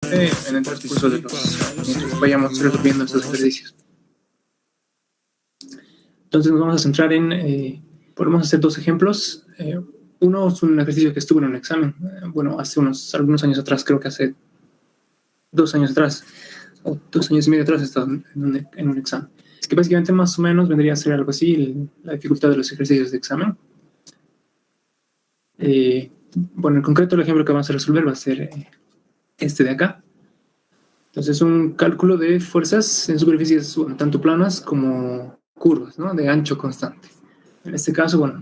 nuevamente en el transcurso de mientras vayamos resolviendo estos ejercicios. Entonces nos vamos a centrar en, podemos hacer dos ejemplos. Uno es un ejercicio que estuvo en un examen, bueno, hace algunos años atrás, creo que hace 2 años atrás, o 2 años y medio atrás, estaba en un examen. Es que básicamente más o menos vendría a ser algo así, la dificultad de los ejercicios de examen. Bueno, en concreto el ejemplo que vamos a resolver va a ser este de acá. Entonces, un cálculo de fuerzas en superficies, bueno, tanto planas como curvas, ¿no? De ancho constante. En este caso, bueno,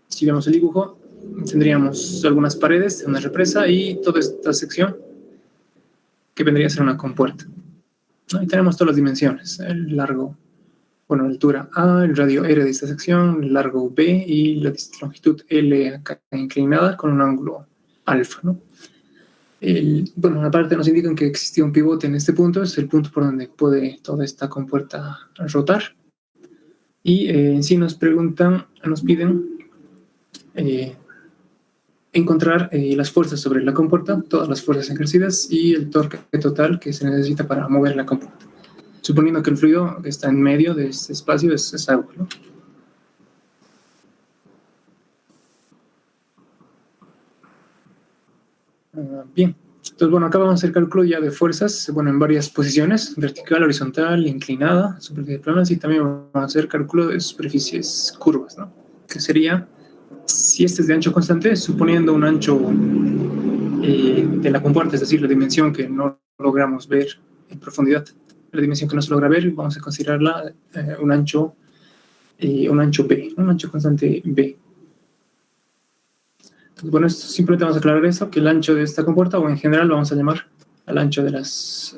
si vemos el dibujo, tendríamos algunas paredes, una represa y toda esta sección que vendría a ser una compuerta, ¿no? Y tenemos todas las dimensiones, el largo, bueno, la altura A, el radio R de esta sección, el largo B y la longitud L acá inclinada con un ángulo alfa, ¿no? Bueno, una parte nos indican que existía un pivote en este punto, es el punto por donde puede toda esta compuerta rotar. Y en sí nos piden encontrar las fuerzas sobre la compuerta, todas las fuerzas ejercidas y el torque total que se necesita para mover la compuerta. Suponiendo que el fluido que está en medio de este espacio es agua, ¿no? Bien, entonces bueno, acá vamos a hacer cálculo ya de fuerzas, bueno, en varias posiciones, vertical, horizontal, inclinada, superficies planas, y también vamos a hacer cálculo de superficies curvas, ¿no? Que sería, si este es de ancho constante, suponiendo un ancho de la compuerta, es decir, la dimensión que no logramos ver en profundidad, la dimensión que no se logra ver, vamos a considerarla un ancho B, un ancho constante B. Entonces, bueno, esto, simplemente vamos a aclarar eso, que el ancho de esta compuerta, o en general vamos a llamar al ancho de las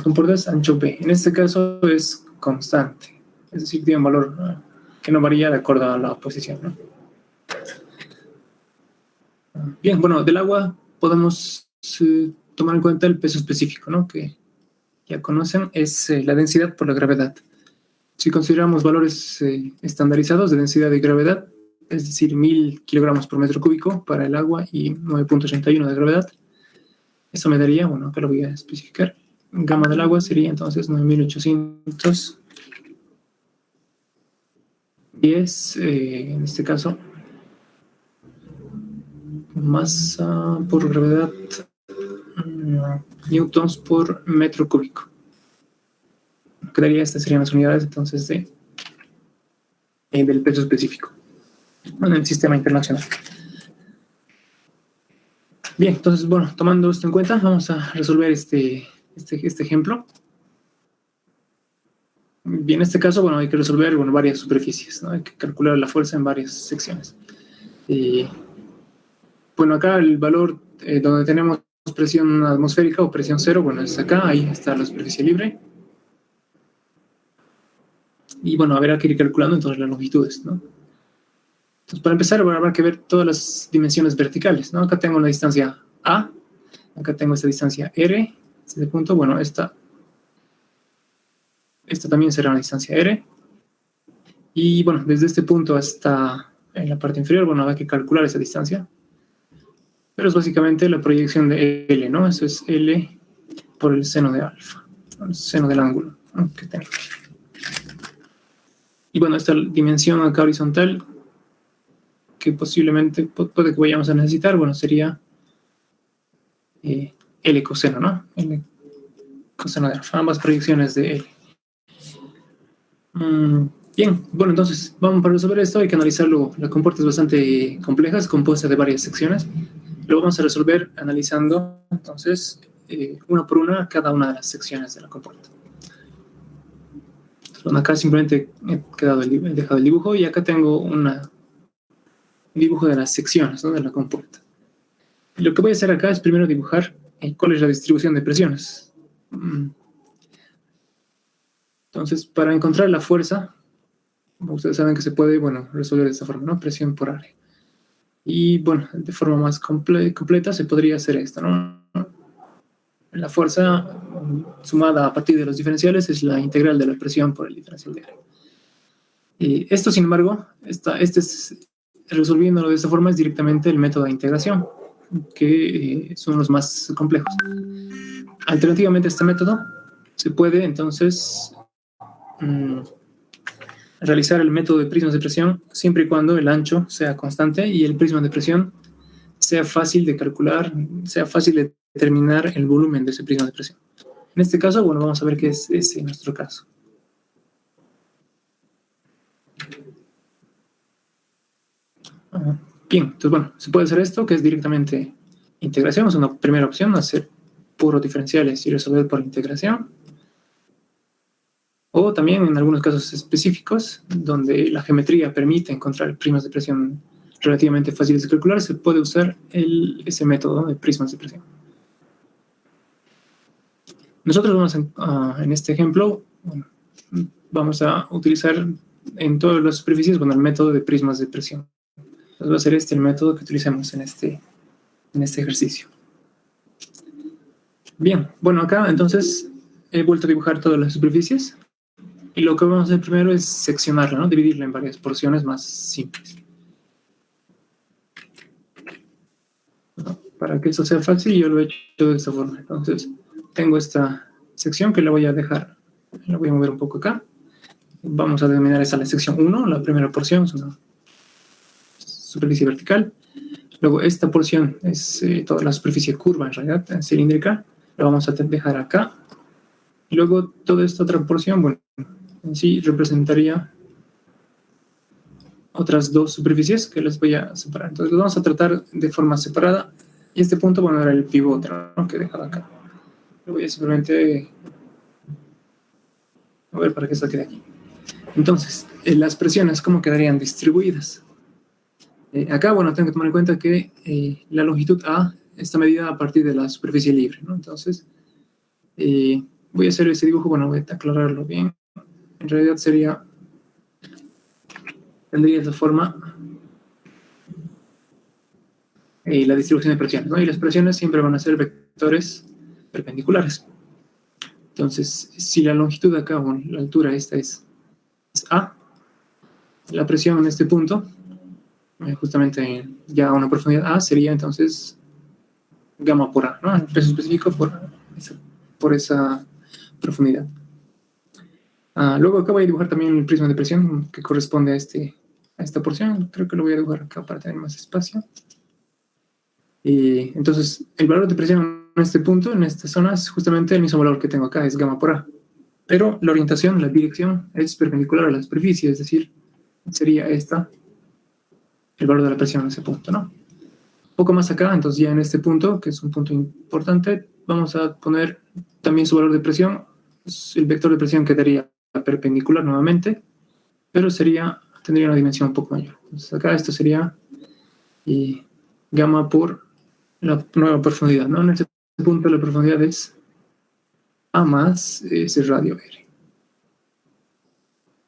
compuertas ancho B. En este caso es constante, es decir, tiene un valor que no varía de acuerdo a la posición, ¿no? Bien, bueno, del agua podemos tomar en cuenta el peso específico, ¿no? Que ya conocen, es la densidad por la gravedad. Si consideramos valores estandarizados de densidad y gravedad, es decir, 1000 kilogramos por metro cúbico para el agua y 9.81 de gravedad, eso me daría, bueno, acá lo voy a especificar, gamma del agua sería entonces 9810, en este caso, masa por gravedad, newtons por metro cúbico. Quedaría, estas serían las unidades entonces del peso específico en el sistema internacional. Bien, entonces, bueno, tomando esto en cuenta, vamos a resolver este ejemplo. Bien, en este caso, bueno, hay que resolver varias superficies, ¿no? Hay que calcular la fuerza en varias secciones. Bueno, acá el valor donde tenemos presión atmosférica o presión cero, bueno, es acá, ahí está la superficie libre. Y bueno, habrá que ir calculando entonces las longitudes, ¿no? Entonces, para empezar, bueno, habrá que ver todas las dimensiones verticales, ¿no? Acá tengo la distancia A, acá tengo esta distancia R, este punto, bueno, esta también será una distancia R. Y bueno, desde este punto hasta en la parte inferior, bueno, habrá que calcular esa distancia. Pero es básicamente la proyección de L, ¿no? Eso es L por el seno de alfa, el seno del ángulo, ¿no? Que tenemos. Y bueno, esta dimensión acá horizontal, que posiblemente puede que vayamos a necesitar, bueno, sería L coseno, ¿no? L coseno de alfa, ambas proyecciones de L. Bien, bueno, entonces, para resolver esto hay que analizarlo. La compuerta es bastante compleja, es compuesta de varias secciones. Lo vamos a resolver analizando, entonces, una por una cada una de las secciones de la compuerta. Entonces, bueno, acá simplemente he dejado el dibujo y acá tengo un dibujo de las secciones, ¿no? De la compuerta. Y lo que voy a hacer acá es primero dibujar cuál es la distribución de presiones. Entonces, para encontrar la fuerza, ustedes saben que se puede, bueno, resolver de esta forma, ¿no? Presión por área. Y, bueno, de forma más completa se podría hacer esto, ¿no? La fuerza sumada a partir de los diferenciales es la integral de la presión por el diferencial de área. Esto, sin embargo, resolviéndolo de esta forma es directamente el método de integración. que son los más complejos. Alternativamente a este método, se puede entonces realizar el método de prismas de presión siempre y cuando el ancho sea constante y el prisma de presión sea fácil de calcular, sea fácil de determinar el volumen de ese prisma de presión. En este caso, bueno, vamos a ver qué es ese nuestro caso. Bien, entonces bueno, se puede hacer esto, que es directamente integración, es una primera opción, hacer puros diferenciales y resolver por integración. O también en algunos casos específicos, donde la geometría permite encontrar primas de presión relativamente fáciles de calcular, se puede usar ese método de prismas de presión. Nosotros vamos en este ejemplo, bueno, vamos a utilizar en todas las superficies, bueno, el método de prismas de presión. Entonces va a ser este el método que utilicemos en este ejercicio. Bien, bueno, acá entonces he vuelto a dibujar todas las superficies. Y lo que vamos a hacer primero es seccionarla, ¿no? Dividirla en varias porciones más simples. ¿No? Para que eso sea fácil, yo lo he hecho de esta forma. Entonces, tengo esta sección que la voy a dejar, la voy a mover un poco acá. Vamos a denominar esa la sección 1, la primera porción es una superficie vertical. Luego esta porción es toda la superficie curva, en realidad, cilíndrica. La vamos a dejar acá. Y luego toda esta otra porción, bueno, en sí representaría otras dos superficies que les voy a separar. Entonces los vamos a tratar de forma separada. Y este punto, bueno, era el pivote, ¿no? Que he dejado acá. Lo voy a simplemente mover para que esto quede aquí. Entonces, las presiones, ¿cómo quedarían distribuidas? Acá, bueno, tengo que tomar en cuenta que la longitud A está medida a partir de la superficie libre, ¿no? Entonces, voy a hacer ese dibujo, bueno, voy a aclararlo bien. En realidad tendría esa forma la distribución de presiones, ¿no? Y las presiones siempre van a ser vectores perpendiculares. Entonces, si la longitud de acá, bueno, la altura esta es A, la presión en este punto, justamente ya a una profundidad A, sería entonces gamma por A, ¿no? El peso específico por esa profundidad. Luego acá voy a dibujar también el prisma de presión que corresponde a esta porción. Creo que lo voy a dibujar acá para tener más espacio. Y entonces, el valor de presión en este punto, en esta zona, es justamente el mismo valor que tengo acá, es gamma por A. Pero la orientación, la dirección, es perpendicular a la superficie, es decir, sería esta, el valor de la presión en ese punto, ¿no? Un poco más acá, entonces ya en este punto, que es un punto importante, vamos a poner también su valor de presión. El vector de presión quedaría perpendicular nuevamente, pero tendría una dimensión un poco mayor. Entonces acá esto sería gamma por la nueva profundidad, ¿no? En este punto la profundidad es A más ese radio R.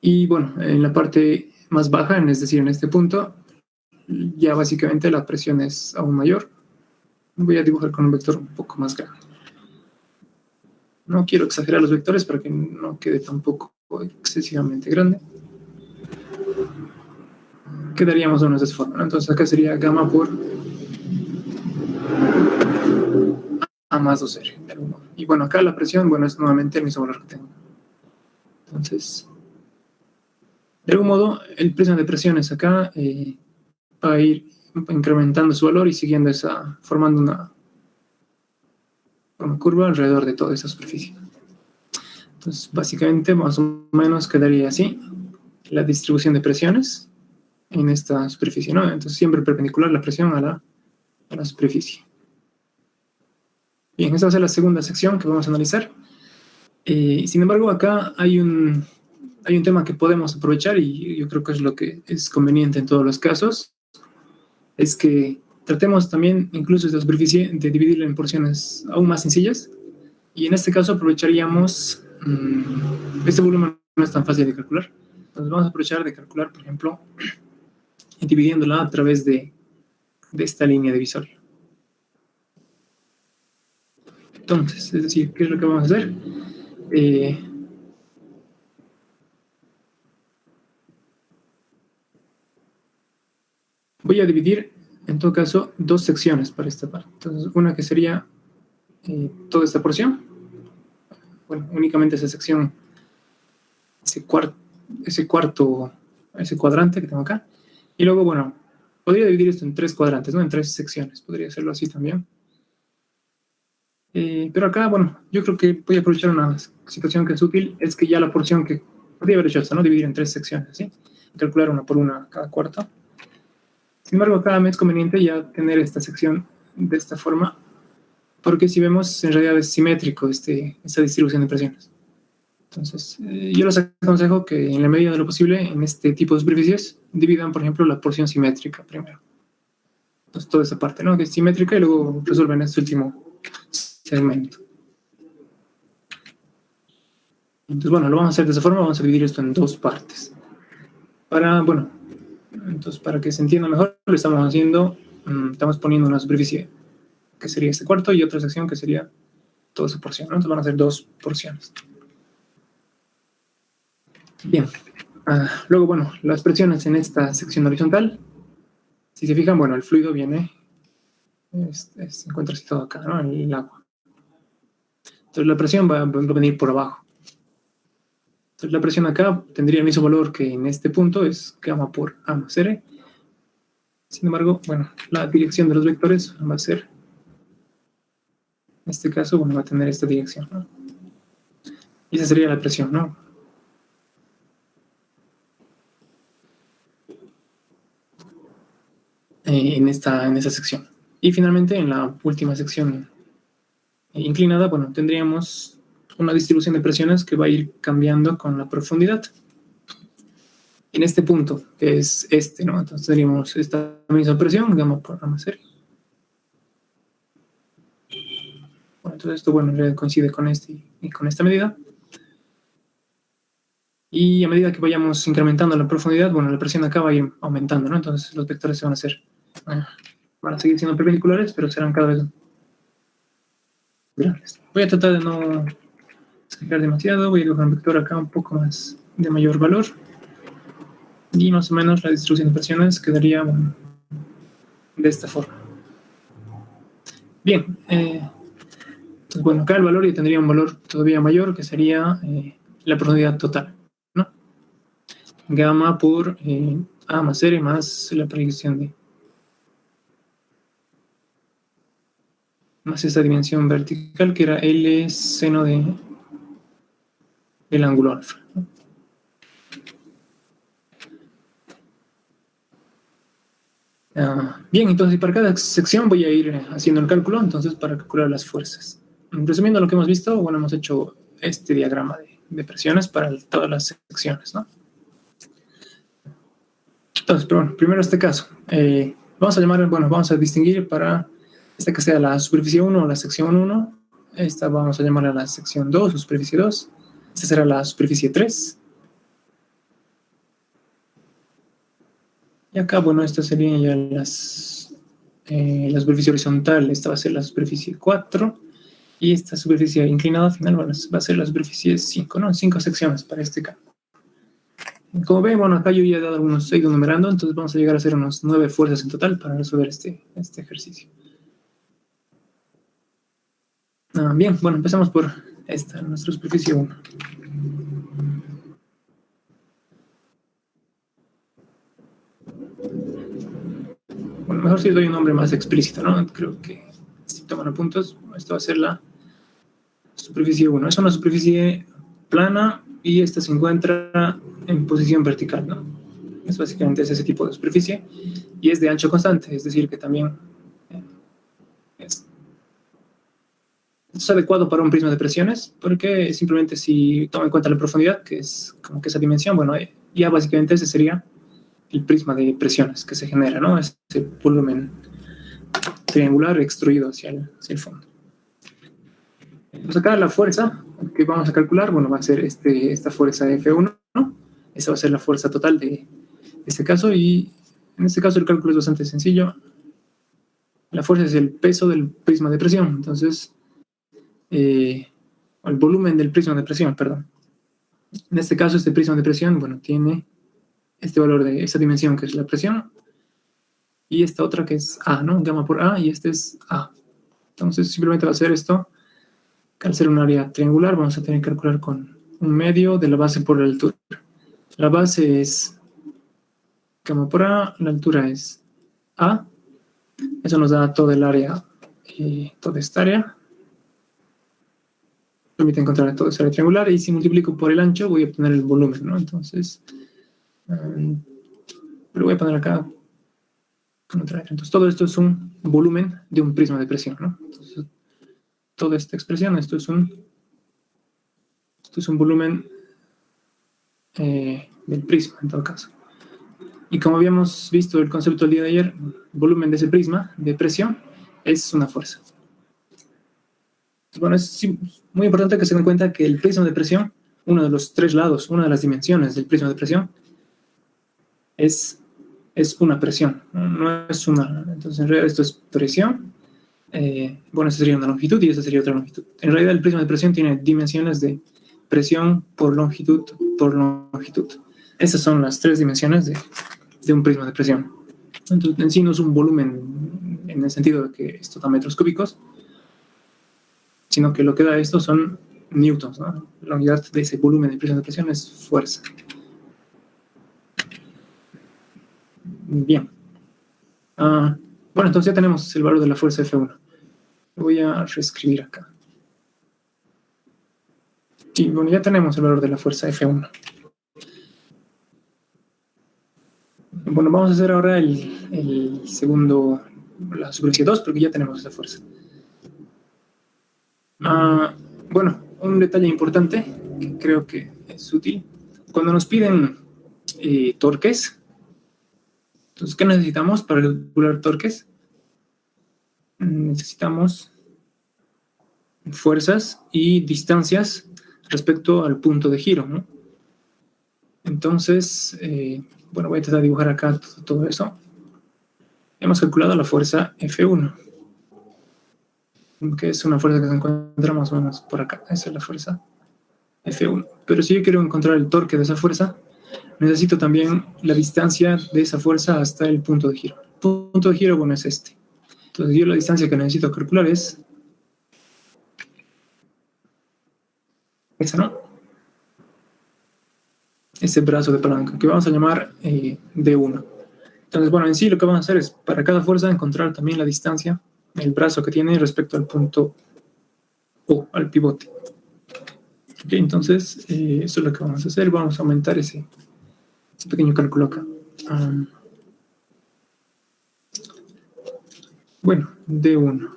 Y bueno, en la parte más baja, es decir, en este punto, ya básicamente la presión es aún mayor. Voy a dibujar con un vector un poco más grande. No quiero exagerar los vectores para que no quede tampoco excesivamente grande. Quedaríamos de esa forma, ¿no? Entonces acá sería gamma por A más 2R. Y bueno, acá la presión, bueno, es nuevamente el mismo valor que tengo. Entonces, de algún modo, el prisma de presiones acá va a ir incrementando su valor y siguiendo formando una curva alrededor de toda esa superficie. Entonces, básicamente, más o menos quedaría así la distribución de presiones en esta superficie, ¿no? Entonces, siempre perpendicular la presión a la superficie. Bien, esta va a ser la segunda sección que vamos a analizar. Sin embargo, acá hay un tema que podemos aprovechar y yo creo que es lo que es conveniente en todos los casos, es que tratemos también incluso esta superficie de dividirla en porciones aún más sencillas y en este caso aprovecharíamos, este volumen no es tan fácil de calcular, entonces vamos a aprovechar de calcular, por ejemplo, dividiéndola a través de esta línea divisoria. Entonces, es decir, ¿qué es lo que vamos a hacer? Voy a dividir en todo caso, dos secciones para esta parte. Entonces, una que sería toda esta porción. Bueno, únicamente esa sección, ese cuadrante que tengo acá. Y luego, bueno, podría dividir esto en tres cuadrantes, ¿no? En tres secciones. Podría hacerlo así también. Pero acá, bueno, yo creo que voy a aprovechar una situación que es útil, es que ya la porción que podría haber hecho esto, ¿no? Dividir en tres secciones, ¿sí? Calcular una por una cada cuarto. Sin embargo, acá me es conveniente ya tener esta sección de esta forma, porque si vemos, en realidad es simétrico esta distribución de presiones. Entonces, yo les aconsejo que en la medida de lo posible, en este tipo de superficies, dividan, por ejemplo, la porción simétrica primero. Entonces, toda esa parte, ¿no? Que es simétrica y luego resuelven este último segmento. Entonces, bueno, lo vamos a hacer de esa forma, vamos a dividir esto en dos partes. Entonces, para que se entienda mejor, lo estamos haciendo, estamos poniendo una superficie que sería este cuarto y otra sección que sería toda esa porción, ¿no? Entonces van a ser dos porciones. Bien. Luego, bueno, las presiones en esta sección horizontal, si se fijan, bueno, el fluido viene, se encuentra situado acá, ¿no? El agua. Entonces la presión va a venir por abajo. Entonces la presión acá tendría el mismo valor que en este punto, es gamma por A más R. Sin embargo, bueno, la dirección de los vectores va a ser, en este caso, bueno, va a tener esta dirección, ¿no? Y esa sería la presión, ¿no? En esa sección. Y finalmente, en la última sección inclinada, bueno, tendríamos una distribución de presiones que va a ir cambiando con la profundidad. En este punto, que es este, ¿no? Entonces tendríamos esta misma presión, gamma por A más R. Bueno, entonces esto, bueno, en realidad coincide con esta medida. Y a medida que vayamos incrementando la profundidad, bueno, la presión acá va a ir aumentando, ¿no? Entonces los vectores se van a seguir siendo perpendiculares, pero serán cada vez grandes. Voy a tratar de no exagerar demasiado, voy a dibujar un vector acá un poco más de mayor valor. Y más o menos la distribución de presiones quedaría, bueno, de esta forma. Bien, entonces, bueno, acá el valor ya tendría un valor todavía mayor, que sería la profundidad total, ¿no? Gamma por A más R más la proyección de más esta dimensión vertical, que era L seno del ángulo alfa, ¿no? Bien, entonces para cada sección voy a ir haciendo el cálculo, entonces para calcular las fuerzas. Resumiendo lo que hemos visto, bueno, hemos hecho este diagrama de presiones para todas las secciones, ¿no? Entonces, pero bueno, primero este caso. Vamos a distinguir para esta que sea la superficie 1 o la sección 1. Esta vamos a llamarla la sección 2 o superficie 2. Esta será la superficie 3. Y acá, bueno, esta sería ya la superficie horizontal. Esta va a ser la superficie 4. Y esta superficie inclinada final va a ser la superficie 5, ¿no? 5 secciones para este caso. Como ven, bueno, acá yo ya he dado he ido numerando, entonces vamos a llegar a hacer unas 9 fuerzas en total para resolver este ejercicio. Bien, bueno, empezamos por esta, nuestra superficie 1. Bueno, mejor si doy un nombre más explícito, ¿no? Creo que si toman apuntes, esto va a ser la superficie 1. Es una superficie plana y esta se encuentra en posición vertical, ¿no? Es básicamente ese tipo de superficie y es de ancho constante, es decir, que también es adecuado para un prisma de presiones, porque simplemente si toma en cuenta la profundidad, que es como que esa dimensión, bueno, ya básicamente ese sería el prisma de presiones que se genera, ¿no? Ese volumen triangular extruido hacia el fondo. Pues acá la fuerza que vamos a calcular, bueno, va a ser esta fuerza F1, ¿no? Esa va a ser la fuerza total de este caso, y en este caso el cálculo es bastante sencillo. La fuerza es el peso del prisma de presión, entonces, el volumen del prisma de presión, perdón. En este caso, este prisma de presión, bueno, tiene este valor de esta dimensión que es la presión, y esta otra que es A, ¿no? Gamma por A, y este es A. Entonces simplemente va a ser esto. Al ser un área triangular, vamos a tener que calcular con un medio de la base por la altura. La base es gamma por A, la altura es A. Eso nos da todo el área, toda esta área. Permite encontrar toda esta área triangular, y si multiplico por el ancho voy a obtener el volumen, ¿no? Entonces, lo voy a poner acá. Entonces, todo esto es un volumen de un prisma de presión, ¿no? Entonces, toda esta expresión, esto es un volumen del prisma, en todo caso. Y como habíamos visto el concepto el día de ayer, el volumen de ese prisma de presión es una fuerza. Bueno, es muy importante que se den cuenta que el prisma de presión, uno de los tres lados, una de las dimensiones del prisma de presión, es una presión, no es una. Entonces, en realidad, esto es presión. Bueno, esta sería una longitud y esta sería otra longitud. En realidad, el prisma de presión tiene dimensiones de presión por longitud por longitud. Estas son las tres dimensiones de un prisma de presión. Entonces, en sí no es un volumen en el sentido de que es total metros cúbicos, sino que lo que da esto son newtons, ¿no? La unidad de ese volumen de prisma de presión es fuerza. Bien. Bueno, entonces ya tenemos el valor de la fuerza F1. Lo voy a reescribir acá. Sí, bueno, ya tenemos el valor de la fuerza F1. Bueno, vamos a hacer ahora el segundo, la superficie 2, porque ya tenemos esa fuerza. Bueno, un detalle importante que creo que es útil. Cuando nos piden torques, entonces, ¿qué necesitamos para calcular torques? Necesitamos fuerzas y distancias respecto al punto de giro, ¿no? Entonces, bueno, voy a intentar dibujar acá todo eso. Hemos calculado la fuerza F1, que es una fuerza que se encuentra más o menos por acá. Esa es la fuerza F1. Pero si yo quiero encontrar el torque de esa fuerza, necesito también la distancia de esa fuerza hasta el punto de giro. El punto de giro, bueno, es este. Entonces, yo la distancia que necesito calcular es esa, ¿no? Ese brazo de palanca, que vamos a llamar D1. Entonces, bueno, en sí lo que vamos a hacer es, para cada fuerza, encontrar también la distancia, el brazo que tiene respecto al punto O, al pivote. Okay, entonces, eso es lo que vamos a hacer. Vamos a aumentar ese pequeño cálculo acá. Bueno, D1.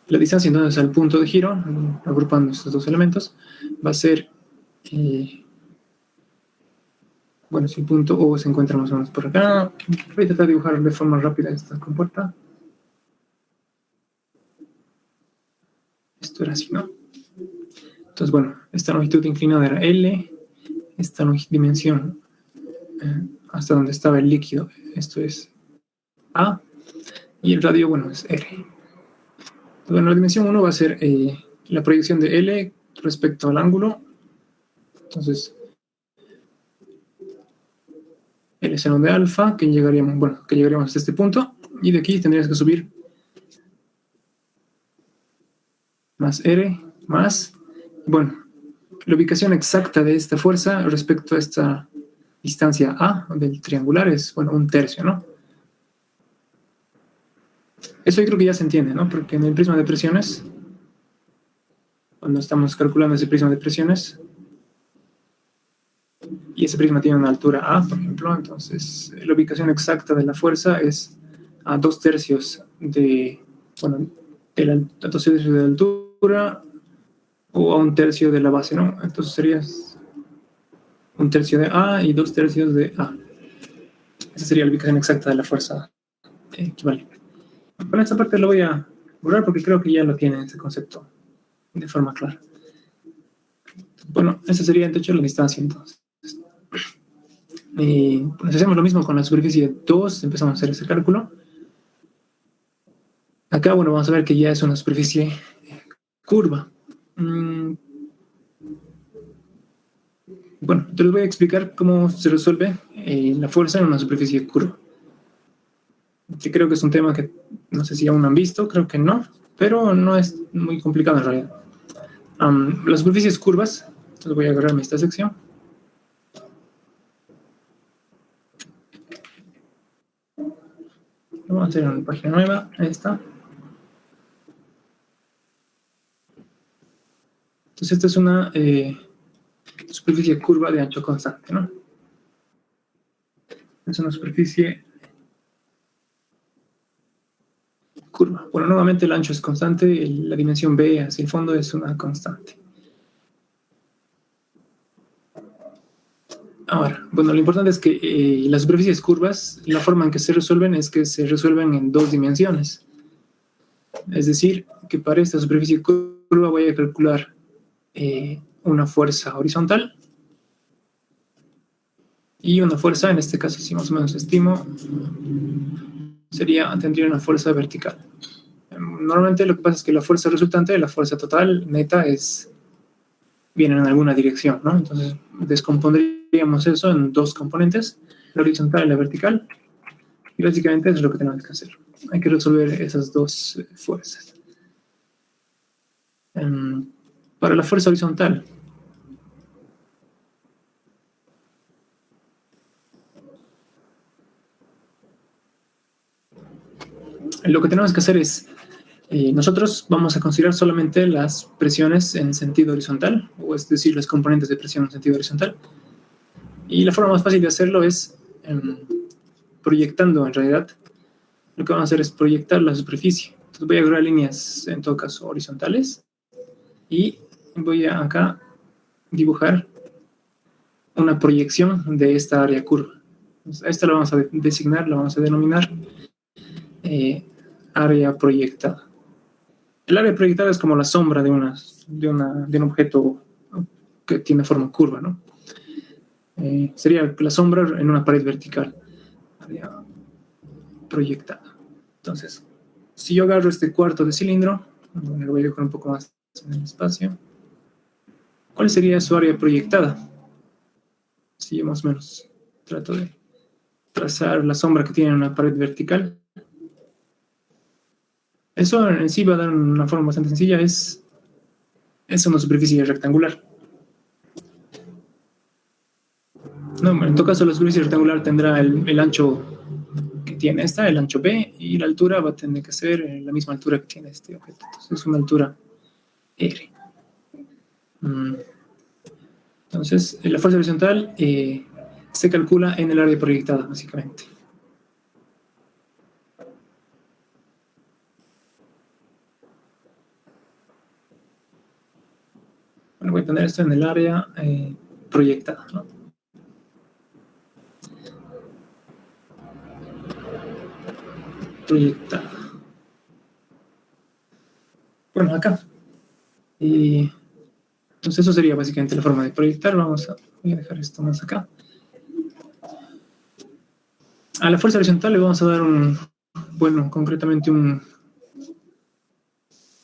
La distancia entonces al punto de giro, agrupando estos dos elementos, va a ser, bueno, si el punto O se encuentra más o menos por acá, voy a tratar de dibujar de forma rápida esta compuerta. Esto era así, ¿no? Entonces, bueno, esta longitud inclinada era L, esta dimensión hasta donde estaba el líquido, esto es A, y el radio, bueno, es R. Bueno, la dimensión 1 va a ser la proyección de L respecto al ángulo. Entonces, L seno de alfa, que llegaríamos hasta este punto, y de aquí tendrías que subir más R, más, bueno, la ubicación exacta de esta fuerza respecto a esta distancia A del triangular es, bueno, 1/3, ¿no? Eso yo creo que ya se entiende, ¿no? Porque en el prisma de presiones, cuando estamos calculando ese prisma de presiones, y ese prisma tiene una altura A, por ejemplo, entonces la ubicación exacta de la fuerza es a 2/3 de, bueno, a 2/3 de la altura o a 1/3 de la base, ¿no? Entonces sería 1/3 de A y 2/3 de A. Esa sería la ubicación exacta de la fuerza equivalente. Bueno, esta parte lo voy a borrar porque creo que ya lo tiene ese concepto de forma clara. Bueno, esa sería de hecho la distancia entonces. Pues hacemos lo mismo con la superficie 2, empezamos a hacer ese cálculo. Acá, bueno, vamos a ver que ya es una superficie curva. Bueno, te les voy a explicar cómo se resuelve la fuerza en una superficie curva. que creo que es un tema que no sé si aún han visto, creo que no, pero no es muy complicado en realidad. Las superficies curvas, entonces voy a agarrarme esta sección. Vamos a hacer una página nueva, ahí está. Entonces esta es una superficie curva de ancho constante, ¿no? Es una superficie curva. Bueno, nuevamente el ancho es constante, la dimensión B hacia el fondo es una constante. Ahora, bueno, lo importante es que las superficies curvas, la forma en que se resuelven es que se resuelven en dos dimensiones. Es decir, que para esta superficie curva voy a calcular una fuerza horizontal y una fuerza, en este caso, si más o menos estimo, tendría una fuerza vertical. Normalmente lo que pasa es que la fuerza resultante, la fuerza total neta, viene en alguna dirección, ¿no? Entonces descompondríamos eso en dos componentes, la horizontal y la vertical, y básicamente eso es lo que tenemos que hacer. Hay que resolver esas dos fuerzas. Para la fuerza horizontal, lo que tenemos que hacer es, nosotros vamos a considerar solamente las presiones en sentido horizontal, o es decir, los componentes de presión en sentido horizontal. Y la forma más fácil de hacerlo es proyectando, en realidad. Lo que vamos a hacer es proyectar la superficie. Entonces voy a agarrar líneas, en todo caso, horizontales, y voy a acá dibujar una proyección de esta área curva. Entonces, a esta la vamos a designar, la vamos a denominar área proyectada. El área proyectada es como la sombra de un objeto que tiene forma curva, ¿no? Sería la sombra en una pared vertical. Área proyectada. Entonces, si yo agarro este cuarto de cilindro, lo voy a dibujar un poco más en el espacio. ¿Cuál sería su área proyectada? Si yo más o menos trato de trazar la sombra que tiene en una pared vertical. Eso en sí va a dar una forma bastante sencilla, es una superficie rectangular. No, en todo caso la superficie rectangular tendrá el ancho que tiene esta, el ancho B, y la altura va a tener que ser la misma altura que tiene este objeto. Entonces es una altura R. Entonces la fuerza horizontal se calcula en el área proyectada, básicamente. Bueno, voy a poner esto en el área proyectada, ¿no? Proyectada. Bueno, acá. Entonces eso sería básicamente la forma de proyectar. Voy a dejar esto más acá. A la fuerza horizontal le vamos a dar concretamente un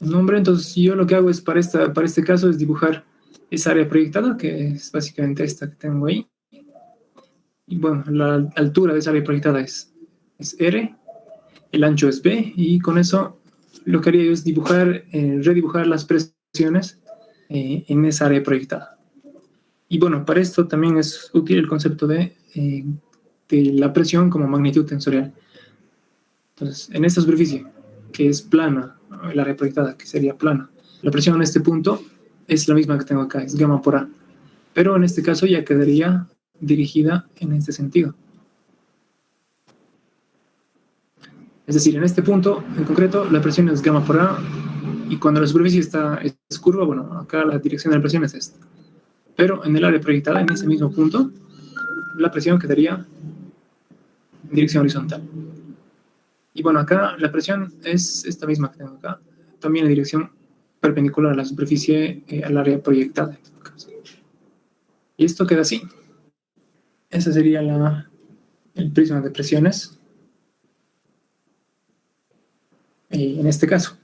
nombre. Entonces yo lo que hago es para este caso es dibujar esa área proyectada, que es básicamente esta que tengo ahí. Y bueno, la altura de esa área proyectada es R, el ancho es B, y con eso lo que haría yo es redibujar las presiones en esa área proyectada. Y bueno, para esto también es útil el concepto de la presión como magnitud tensorial. Entonces, en esta superficie, que es plana, el área proyectada, que sería plana, la presión en este punto es la misma que tengo acá, es gamma por A. Pero en este caso ya quedaría dirigida en este sentido. Es decir, en este punto, en concreto, la presión es gamma por A, y cuando la superficie es curva, bueno, acá la dirección de la presión es esta. Pero en el área proyectada, en ese mismo punto, la presión quedaría en dirección horizontal. Y bueno, acá la presión es esta misma que tengo acá, también en dirección perpendicular a la superficie, al área proyectada, en todo caso. Y esto queda así. Ese sería el prisma de presiones en este caso.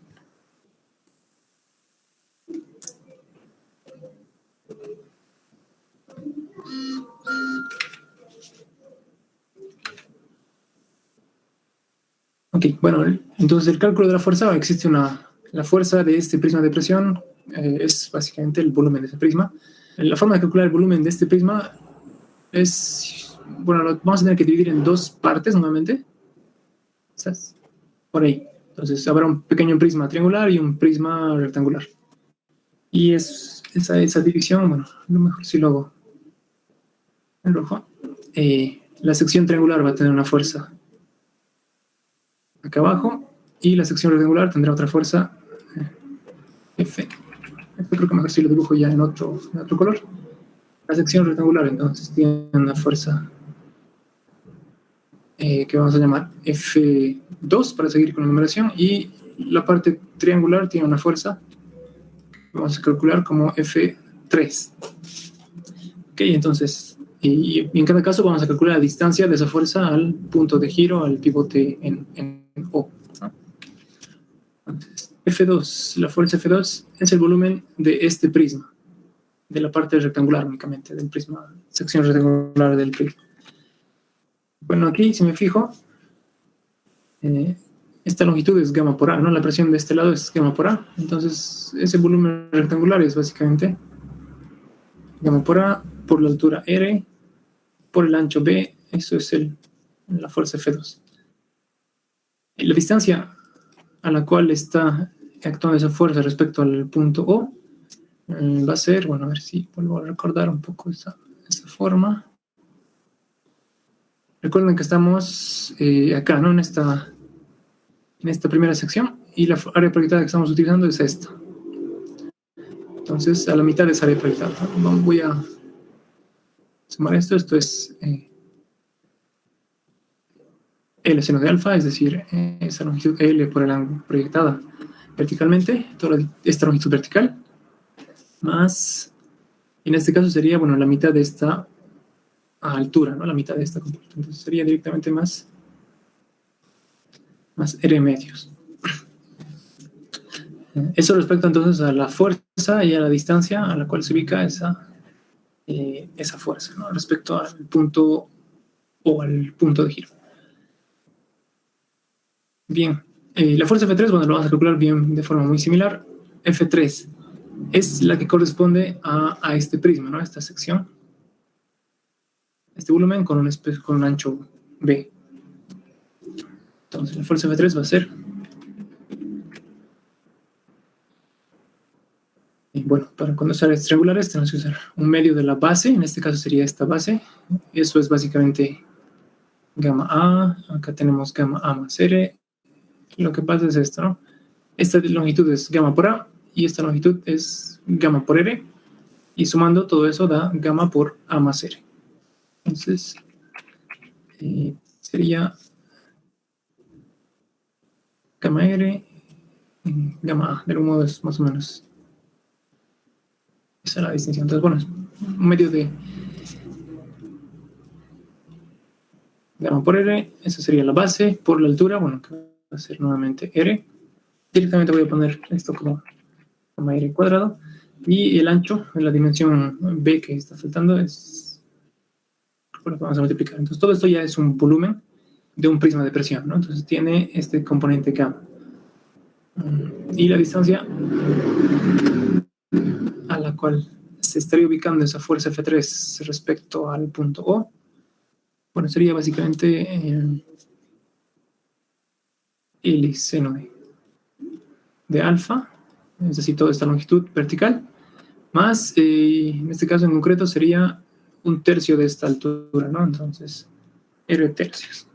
Ok, bueno, entonces el cálculo de la fuerza, existe la fuerza de este prisma de presión es básicamente el volumen de ese prisma. La forma de calcular el volumen de este prisma es, bueno, lo vamos a tener que dividir en dos partes nuevamente. ¿Estás? Por ahí. Entonces habrá un pequeño prisma triangular y un prisma rectangular. Y esa división, bueno, a lo mejor si lo hago en rojo. La sección triangular va a tener una fuerza acá abajo y la sección rectangular tendrá otra fuerza F. Esto creo que mejor si lo dibujo ya en otro color. La sección rectangular entonces tiene una fuerza que vamos a llamar F2 para seguir con la numeración, y la parte triangular tiene una fuerza que vamos a calcular como F3. Ok, entonces, y en cada caso vamos a calcular la distancia de esa fuerza al punto de giro, al pivote en O, ¿no? Entonces, F2, la fuerza F2 es el volumen de este prisma, de la parte rectangular únicamente, del prisma, sección rectangular del prisma. Bueno, aquí si me fijo, esta longitud es gamma por A, ¿no? La presión de este lado es gamma por A. Entonces, ese volumen rectangular es básicamente gamma por A por la altura R por el ancho B. Eso es la fuerza F2. Y la distancia a la cual está actuando esa fuerza respecto al punto O va a ser, bueno, a ver si vuelvo a recordar un poco esa forma. Recuerden que estamos acá, ¿no? En esta primera sección, y la área proyectada que estamos utilizando es esta. Entonces, a la mitad de esa área proyectada. Voy a sumar esto. Esto es L seno de alfa, es decir, esa longitud L por el ángulo proyectada verticalmente, toda esta longitud vertical, más, en este caso sería, bueno, la mitad de esta altura, ¿no? La mitad de esta compuerta. Entonces sería directamente más R medios. Eso respecto entonces a la fuerza y a la distancia a la cual se ubica esa fuerza, ¿no? Respecto al punto o al punto de giro. Bien, la fuerza F3, bueno, lo vamos a calcular bien de forma muy similar. F3 es la que corresponde a este prisma, ¿no? A esta sección, este volumen con un ancho B. Entonces la fuerza F3 va a ser, bueno, para cuando sean triangulares tenemos que usar un medio de la base, en este caso sería esta base. Eso es básicamente gamma A, acá tenemos gamma A más R. Lo que pasa es esto, ¿no? Esta longitud es gamma por A y esta longitud es gamma por R, y sumando todo eso da gamma por A más R. Entonces, sería gamma R, gamma A, de algún modo es más o menos esa es la distinción. Entonces, bueno, es un medio de gamma por R, esa sería la base, por la altura, bueno, que va a ser nuevamente R. Directamente voy a poner esto como gamma R cuadrado, y el ancho en la dimensión B que está faltando es, bueno, vamos a multiplicar. Entonces, todo esto ya es un volumen de un prisma de presión, ¿no? Entonces, tiene este componente gamma. Y la distancia a la cual se estaría ubicando esa fuerza F3 respecto al punto O, bueno, sería básicamente L seno de alfa, es decir, toda esta longitud vertical, más, en este caso en concreto, sería un tercio de esta altura, ¿no? Entonces, R tercios.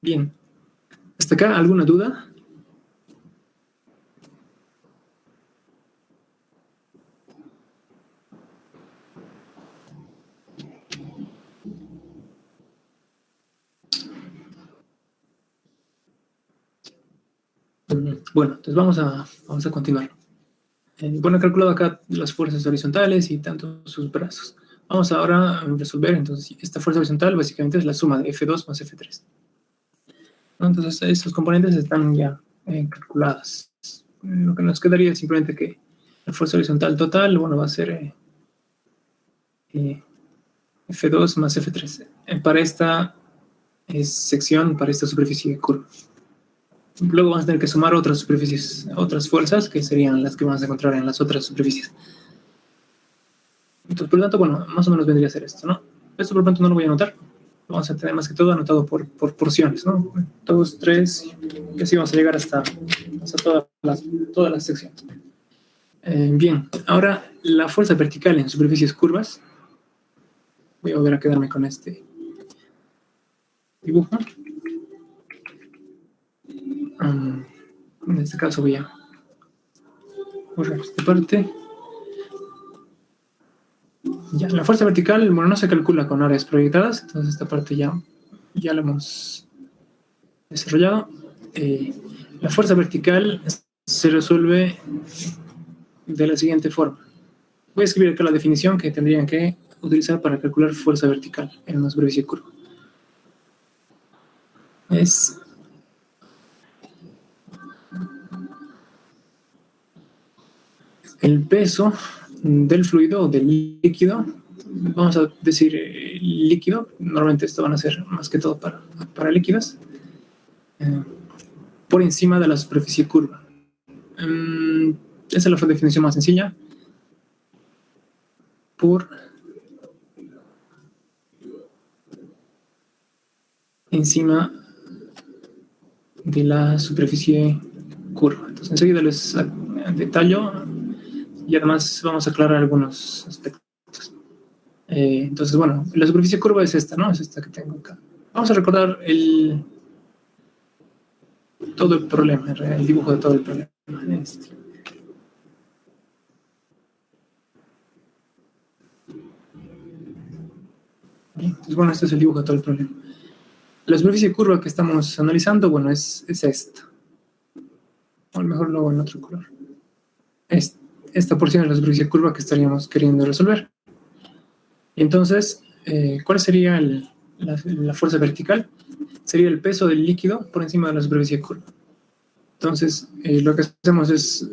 Bien. ¿Hasta acá alguna duda? Bueno, entonces vamos a continuar. Bueno, he calculado acá las fuerzas horizontales y tanto sus brazos. Vamos ahora a resolver, entonces, esta fuerza horizontal básicamente es la suma de F2 más F3. Entonces, estos componentes están ya calculadas. Lo que nos quedaría es simplemente que la fuerza horizontal total, bueno, va a ser F2 más F3. Para esta es sección para esta superficie curva. Luego vamos a tener que sumar otras superficies, otras fuerzas, que serían las que vamos a encontrar en las otras superficies. Entonces, por lo tanto, bueno, más o menos vendría a ser esto, ¿no? Esto, por lo tanto, no lo voy a anotar. Lo vamos a tener más que todo anotado por porciones, ¿no? 2, 3, y así vamos a llegar hasta todas las secciones. Bien, ahora la fuerza vertical en superficies curvas. Voy a volver a quedarme con este dibujo. En este caso voy a borrar esta parte. Ya, la fuerza vertical, bueno, no se calcula con áreas proyectadas, entonces esta parte ya la hemos desarrollado. La fuerza vertical se resuelve de la siguiente forma. Voy a escribir acá la definición que tendrían que utilizar para calcular fuerza vertical en una superficie curva. Es el peso del fluido o del líquido. Vamos a decir líquido. Normalmente esto van a ser más que todo para líquidos. Por encima de la superficie curva. Esa es la definición más sencilla. Por encima de la superficie curva. Entonces enseguida les detallo y además vamos a aclarar algunos aspectos. Entonces, bueno, la superficie curva es esta, ¿no? Es esta que tengo acá. Vamos a recordar todo el problema, el dibujo de todo el problema. Bien, entonces, bueno, este es el dibujo de todo el problema. La superficie curva que estamos analizando, bueno, es esta. O a lo mejor luego en otro color. Esta porción de la superficie curva que estaríamos queriendo resolver. Y entonces, ¿cuál sería la fuerza vertical? Sería el peso del líquido por encima de la superficie curva. Entonces, lo que hacemos es,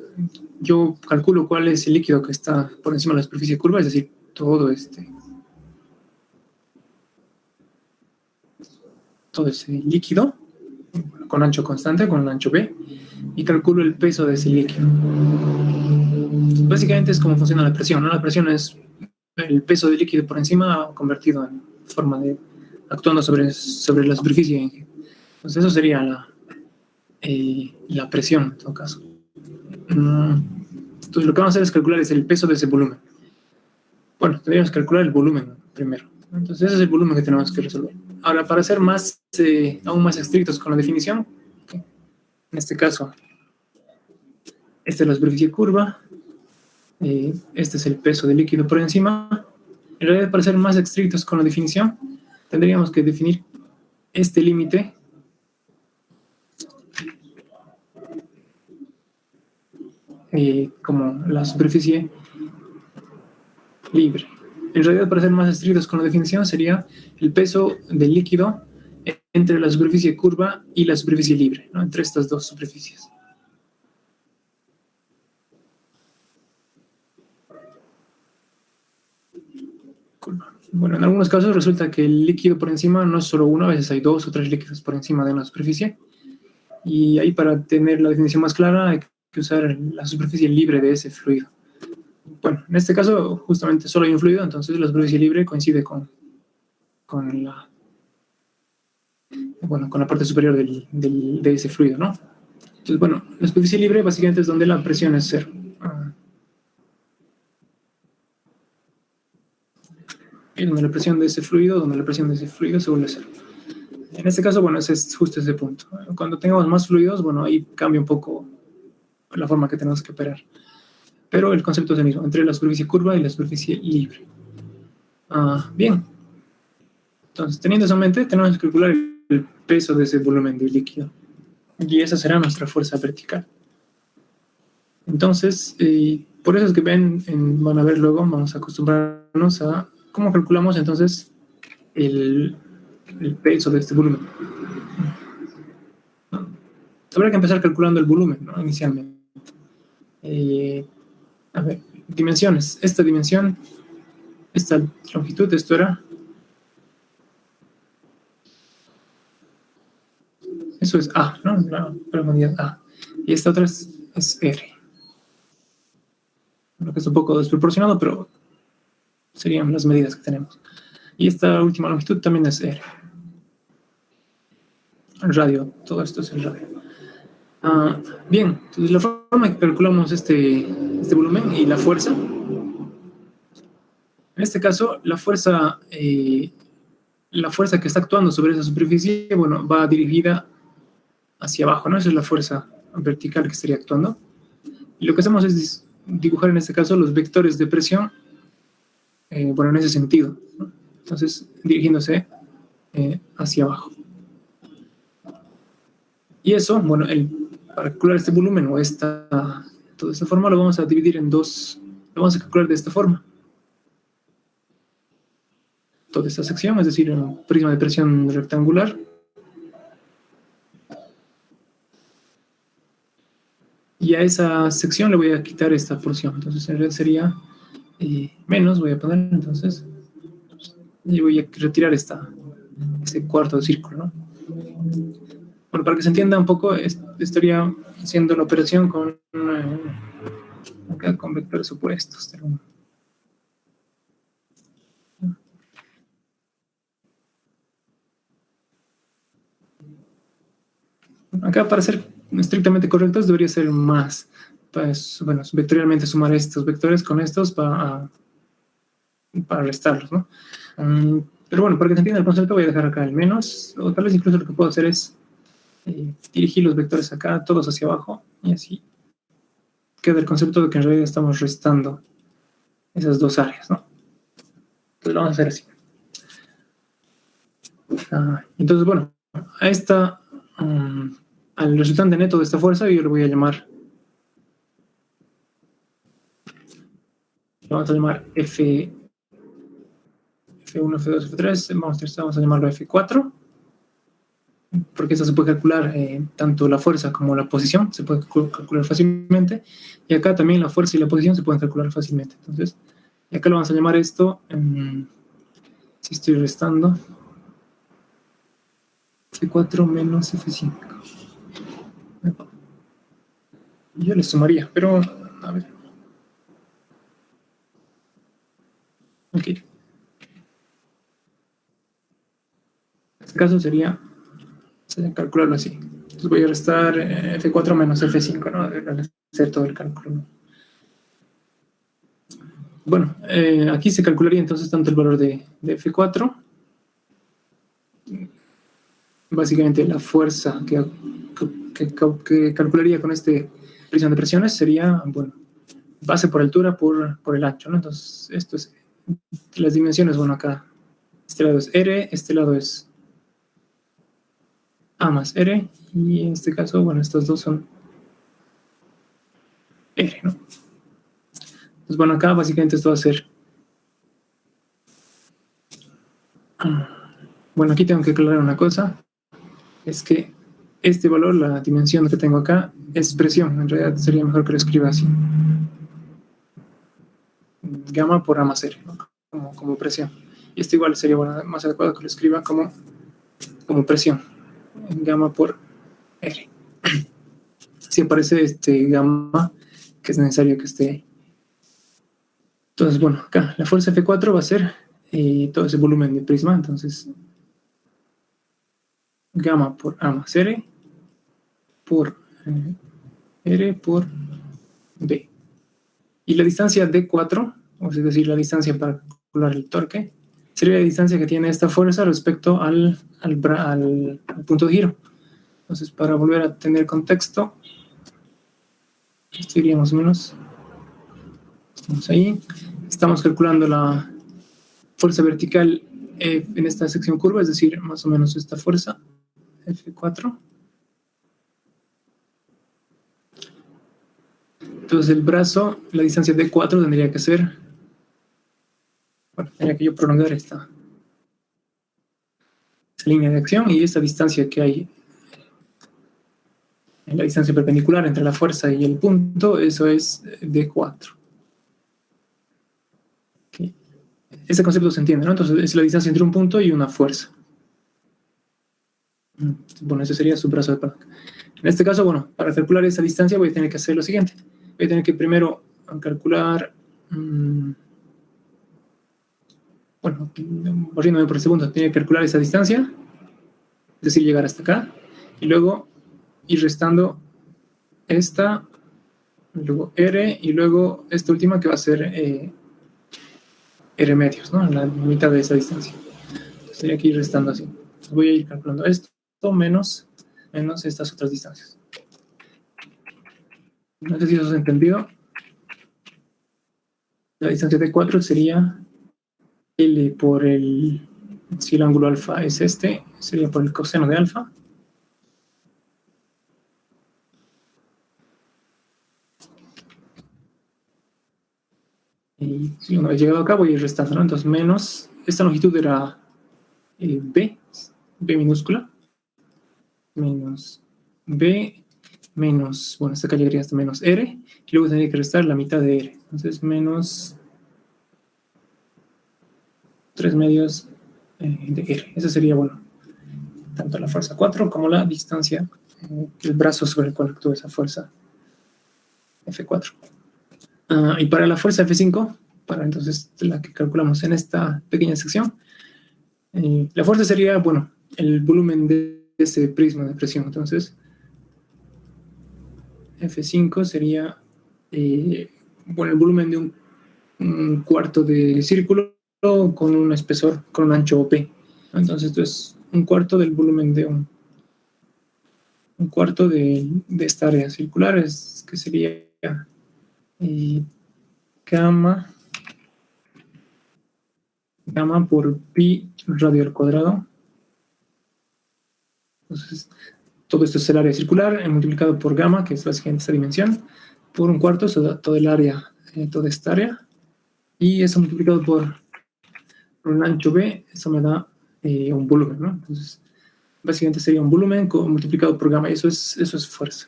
yo calculo cuál es el líquido que está por encima de la superficie curva, es decir, todo ese líquido con ancho constante, con el ancho B, y calculo el peso de ese líquido. Básicamente es como funciona la presión, ¿no? La presión es el peso del líquido por encima convertido en forma de actuando sobre la superficie. Entonces eso sería la presión en todo caso. Entonces lo que vamos a hacer es calcular el peso de ese volumen. Bueno, tendríamos que calcular el volumen primero. Entonces ese es el volumen que tenemos que resolver. Ahora, para ser aún más estrictos con la definición, en este caso, esta es la superficie curva, este es el peso del líquido por encima. En realidad, para ser más estrictos con la definición, tendríamos que definir este límite como la superficie libre. En realidad, para ser más estrictos con la definición, sería el peso del líquido entre la superficie curva y la superficie libre, ¿no? Entre estas dos superficies. Bueno, en algunos casos resulta que el líquido por encima no es solo uno, a veces hay 2 o 3 líquidos por encima de una superficie. Y ahí, para tener la definición más clara, hay que usar la superficie libre de ese fluido. Bueno, en este caso justamente solo hay un fluido, entonces la superficie libre coincide con la parte superior de ese fluido, ¿no? Entonces, bueno, la superficie libre básicamente es donde la presión es cero. Y donde la presión de ese fluido se vuelve cero. En este caso, bueno, ese es justo ese punto. Cuando tengamos más fluidos, bueno, ahí cambia un poco la forma que tenemos que operar. Pero el concepto es el mismo, entre la superficie curva y la superficie libre. Bien. Entonces, teniendo eso en mente, tenemos que calcular el peso de ese volumen de líquido. Y esa será nuestra fuerza vertical. Entonces, por eso es que van a ver luego, vamos a acostumbrarnos a cómo calculamos entonces el peso de este volumen. Habrá que empezar calculando el volumen, ¿no? Inicialmente. A ver, dimensiones. Esta dimensión, esta longitud, esto era Eso es A, ¿no? La profundidad A. Y esta otra es R. Lo que es un poco desproporcionado, pero serían las medidas que tenemos. Y esta última longitud también es R. El radio, todo esto es el radio. Bien, entonces la forma en que calculamos este volumen y la fuerza, en este caso, la fuerza que está actuando sobre esa superficie, bueno, va dirigida hacia abajo, ¿no? Esa es la fuerza vertical que estaría actuando. Y lo que hacemos es dibujar en este caso los vectores de presión, bueno, en ese sentido, ¿no? Entonces, dirigiéndose hacia abajo. Y eso, bueno, para calcular este volumen o toda esta forma lo vamos a dividir en dos, lo vamos a calcular de esta forma. Toda esta sección, es decir, un prisma de presión rectangular. Y a esa sección le voy a quitar esta porción. Entonces, en realidad sería menos, voy a poner entonces, y voy a retirar ese cuarto círculo, ¿no? Bueno, para que se entienda un poco, estaría haciendo la operación con vectores opuestos. Acá, para ser estrictamente correctos, debería ser más. Pues, bueno, vectorialmente sumar estos vectores con estos para restarlos, ¿no? Pero bueno, para que se entienda el concepto, voy a dejar acá el menos, o tal vez incluso lo que puedo hacer es dirigir los vectores acá, todos hacia abajo, y así queda el concepto de que en realidad estamos restando esas dos áreas, ¿no? Entonces lo vamos a hacer así. Entonces, bueno, al resultante neto de esta fuerza yo le voy a llamar, lo vamos a llamar F1, F2, F3, vamos a llamarlo F4, porque eso se puede calcular, tanto la fuerza como la posición se puede calcular fácilmente, y acá también la fuerza y la posición se pueden calcular fácilmente. Entonces, y acá lo vamos a llamar esto, si estoy restando, F4 menos F5. Yo le sumaría, pero a ver. Ok. En este caso sería calcularlo así. Entonces voy a restar F4 menos F5, ¿no? Al hacer todo el cálculo, ¿no? Bueno, aquí se calcularía entonces tanto el valor de F4, básicamente la fuerza que calcularía con este prisma de presiones sería, bueno, base por altura por el ancho, ¿no? Entonces, esto es las dimensiones, bueno, acá este lado es R, este lado es A más R, y en este caso, bueno, estos dos son R, ¿no? Entonces, bueno, acá básicamente esto va a ser, bueno, aquí tengo que aclarar una cosa, es que este valor, la dimensión que tengo acá, es presión. En realidad sería mejor que lo escriba así. Gamma por A más R, ¿no? como presión. Y esto igual sería, bueno, más adecuado que lo escriba como presión. Gamma por R. Así aparece este gamma que es necesario que esté ahí. Entonces, bueno, acá la fuerza F4 va a ser todo ese volumen de prisma. Entonces, gamma por A más R por R por B. Y la distancia D4, es decir, la distancia para calcular el torque, sería la distancia que tiene esta fuerza respecto al punto de giro. Entonces, para volver a tener contexto, esto iría más o menos, estamos ahí, estamos calculando la fuerza vertical en esta sección curva, es decir, más o menos esta fuerza, F4. Entonces el brazo, la distancia de 4 tendría que ser, bueno, tendría que yo prolongar esa línea de acción, y esta distancia que hay, en la distancia perpendicular entre la fuerza y el punto, eso es D4. Okay. Ese concepto se entiende, ¿no? Entonces es la distancia entre un punto y una fuerza. Bueno, ese sería su brazo de palanca. En este caso, bueno, para calcular esa distancia voy a tener que hacer lo siguiente. Voy a tener que primero calcular, bueno, corriéndome por segundo, tiene que calcular esa distancia, es decir, llegar hasta acá, y luego ir restando esta, luego R, y luego esta última que va a ser R medios, ¿no? La mitad de esa distancia. Entonces, sería que ir restando así. Entonces, voy a ir calculando esto menos estas otras distancias. No sé si eso se ha entendido. La distancia de 4 sería L por el, si el ángulo alfa es este, sería por el coseno de alfa. Y si una vez llegado acá voy a ir restando, ¿no? Entonces menos, esta longitud era B minúscula, menos B, menos, bueno, esta acá llegaría hasta menos R, y luego tendría que restar la mitad de R. Entonces menos 3 medios de R. Esa sería, bueno, tanto la fuerza 4 como la distancia, el brazo sobre el cual actúa esa fuerza F4. Y para la fuerza F5, para entonces la que calculamos en esta pequeña sección, la fuerza sería, bueno, el volumen de ese prisma de presión. Entonces, F5 sería, bueno, el volumen de un cuarto de círculo con un espesor, con un ancho P. Entonces, esto es un cuarto del volumen de un cuarto de esta área circular, es que sería gamma por pi radio al cuadrado. Entonces, todo esto es el área circular multiplicado por gamma, que es básicamente esta dimensión, por un cuarto, eso da todo el área, toda esta área, y eso multiplicado por un ancho B, eso me da un volumen, ¿no? Entonces, básicamente sería un volumen multiplicado por gamma, y eso es fuerza.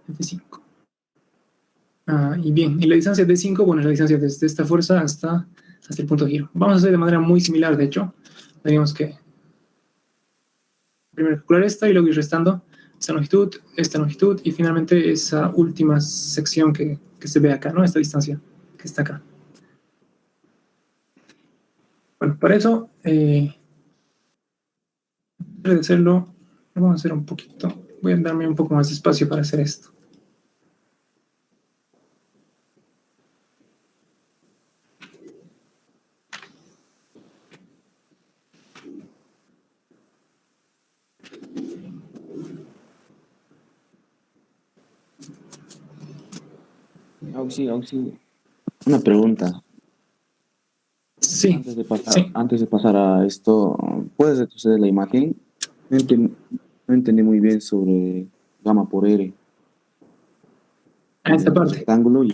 F5. Y bien, y la distancia de 5, bueno, es la distancia desde esta fuerza hasta el punto de giro. Vamos a hacer de manera muy similar, de hecho. Tenemos que primero calcular esta y luego ir restando esta longitud y finalmente esa última sección que se ve acá, ¿no? Esta distancia que está acá. Bueno, para eso, de hacerlo, vamos a hacer un poquito, voy a darme un poco más de espacio para hacer esto. Auxilio. Una pregunta. Sí. Antes de pasar a esto, ¿puedes retroceder la imagen? No entendí muy bien sobre gamma por R. A esta parte. Rectángulo.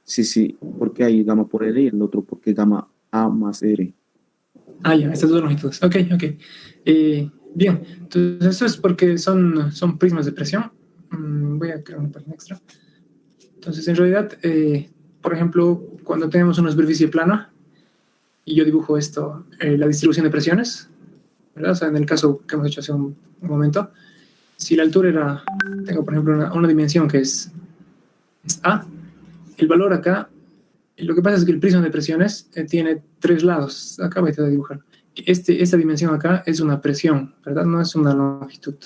Sí. ¿Por qué hay gamma por R y el otro por qué gamma A más R? Ya, estas dos longitudes. Ok. Bien, entonces esto es porque son prismas de presión. Voy a crear una página extra. Entonces, en realidad, por ejemplo, cuando tenemos una superficie plana y yo dibujo esto, la distribución de presiones, ¿verdad? O sea, en el caso que hemos hecho hace un momento, si la altura era, tengo por ejemplo una dimensión que es A, el valor acá, lo que pasa es que el prisma de presiones tiene 3 lados. Acá voy a dibujar. Esta dimensión acá es una presión, ¿verdad? No es una longitud.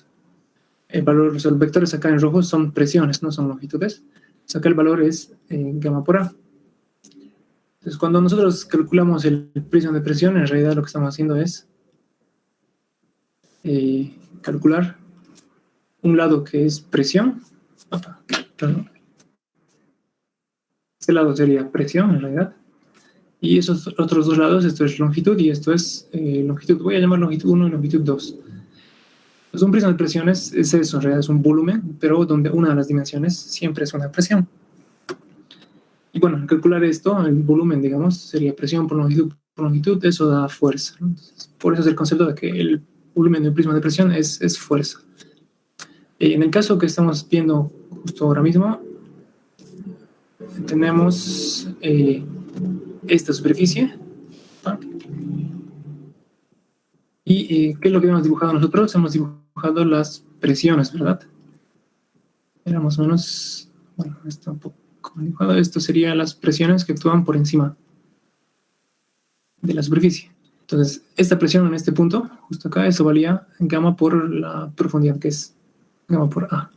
El valor, los vectores acá en rojo son presiones, no son longitudes. O sea, acá el valor es gamma por A. Entonces, cuando nosotros calculamos el prisma de presión, en realidad lo que estamos haciendo es calcular un lado que es presión. Este lado sería presión, en realidad. Y esos otros dos lados, esto es longitud y esto es longitud. Voy a llamar longitud 1 y longitud 2. Pues un prisma de presiones es eso, en realidad es un volumen, pero donde una de las dimensiones siempre es una presión. Y bueno, al calcular esto, el volumen, digamos, sería presión por longitud, eso da fuerza, ¿no? Entonces, por eso es el concepto de que el volumen del prisma de presión es fuerza. En el caso que estamos viendo justo ahora mismo, tenemos esta superficie, ¿Y qué es lo que hemos dibujado nosotros? Hemos dibujado las presiones, ¿verdad? Era más o menos, bueno, está un poco dibujado. Esto serían las presiones que actúan por encima de la superficie. Entonces, esta presión en este punto, justo acá, eso valía gamma por la profundidad, que es gamma por A.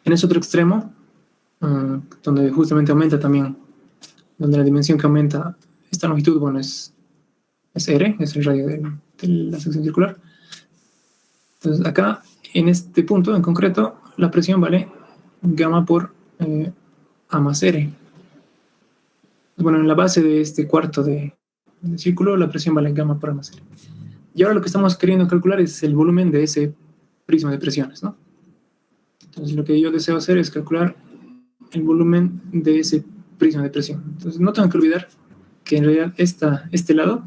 En ese otro extremo, donde justamente aumenta también, donde la dimensión que aumenta esta longitud, bueno, es R, es el radio de la sección circular. Entonces, acá, en este punto en concreto, la presión vale gamma por A más R. Bueno, en la base de este cuarto de círculo, la presión vale gamma por A más R. Y ahora lo que estamos queriendo calcular es el volumen de ese prisma de presiones, ¿no? Entonces, lo que yo deseo hacer es calcular el volumen de ese prisma de presión. Entonces, no tengo que olvidar que en realidad este lado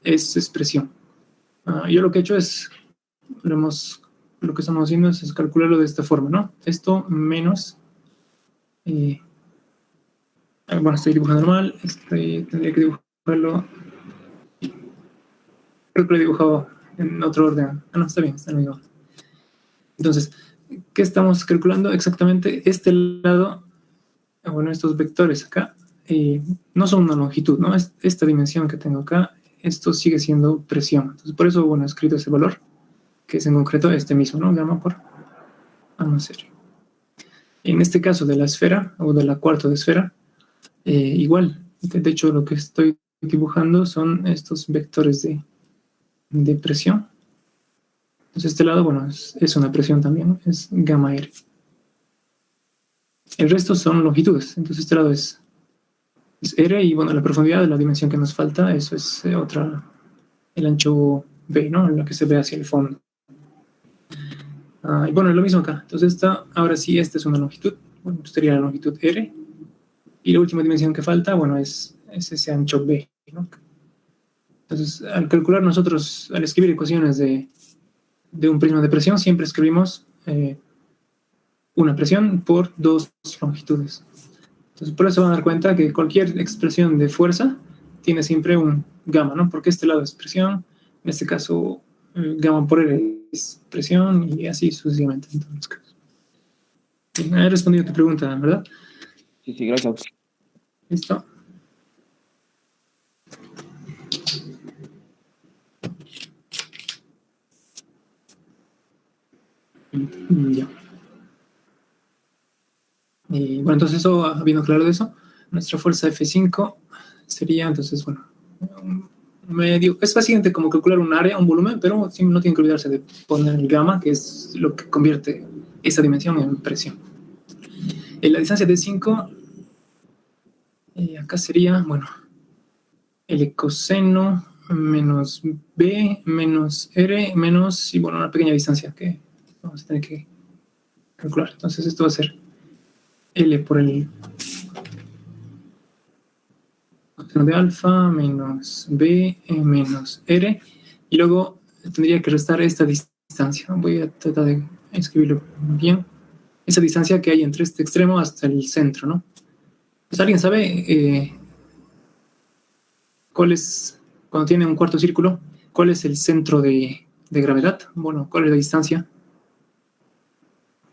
es presión. Yo lo que he hecho es, lo que estamos haciendo es calcularlo de esta forma, ¿no? Esto menos, bueno, estoy dibujando mal, tendría que dibujarlo, creo que lo he dibujado en otro orden. No, está bien, está en el mismo. Entonces, ¿qué estamos calculando? Exactamente este lado, bueno, estos vectores acá, no son una longitud, ¿no? Esta dimensión que tengo acá, esto sigue siendo presión. Entonces, por eso, bueno, he escrito ese valor, que es en concreto este mismo, ¿no? Gamma por A más R. En este caso de la esfera, o de la cuarta de esfera, igual. De hecho, lo que estoy dibujando son estos vectores de presión. Entonces, este lado, bueno, es una presión también, ¿no? Es gamma R. El resto son longitudes. Entonces, este lado es R y, bueno, la profundidad de la dimensión que nos falta, eso es el ancho B, ¿no? En lo que se ve hacia el fondo. Y bueno, es lo mismo acá. Entonces, ahora sí, esta es una longitud. Bueno, esto sería la longitud R. Y la última dimensión que falta, bueno, es ese ancho B, ¿no? Entonces, al calcular nosotros, al escribir ecuaciones de un prisma de presión, siempre escribimos una presión por dos longitudes. Entonces, por eso van a dar cuenta que cualquier expresión de fuerza tiene siempre un gamma, ¿no? Porque este lado es presión, en este caso, gamma por R es presión y así sucesivamente en todos los casos. Bien, he respondido a tu pregunta, ¿verdad? Sí, gracias. ¿Listo? Ya. Y bueno, entonces eso, habiendo claro de eso, nuestra fuerza F5 sería, entonces, bueno, medio, es básicamente como calcular un área, un volumen, pero no tienen que olvidarse de poner el gamma, que es lo que convierte esa dimensión en presión. La distancia de 5, acá sería, bueno, el coseno menos B menos R menos, y bueno, una pequeña distancia que vamos a tener que calcular. Entonces esto va a ser L por el coseno de alfa menos B menos R, y luego tendría que restar esta distancia. Voy a tratar de escribirlo bien. Esa distancia que hay entre este extremo hasta el centro, ¿no? Pues, ¿alguien sabe cuál es, cuando tiene un cuarto círculo, cuál es el centro de gravedad? Bueno, ¿cuál es la distancia?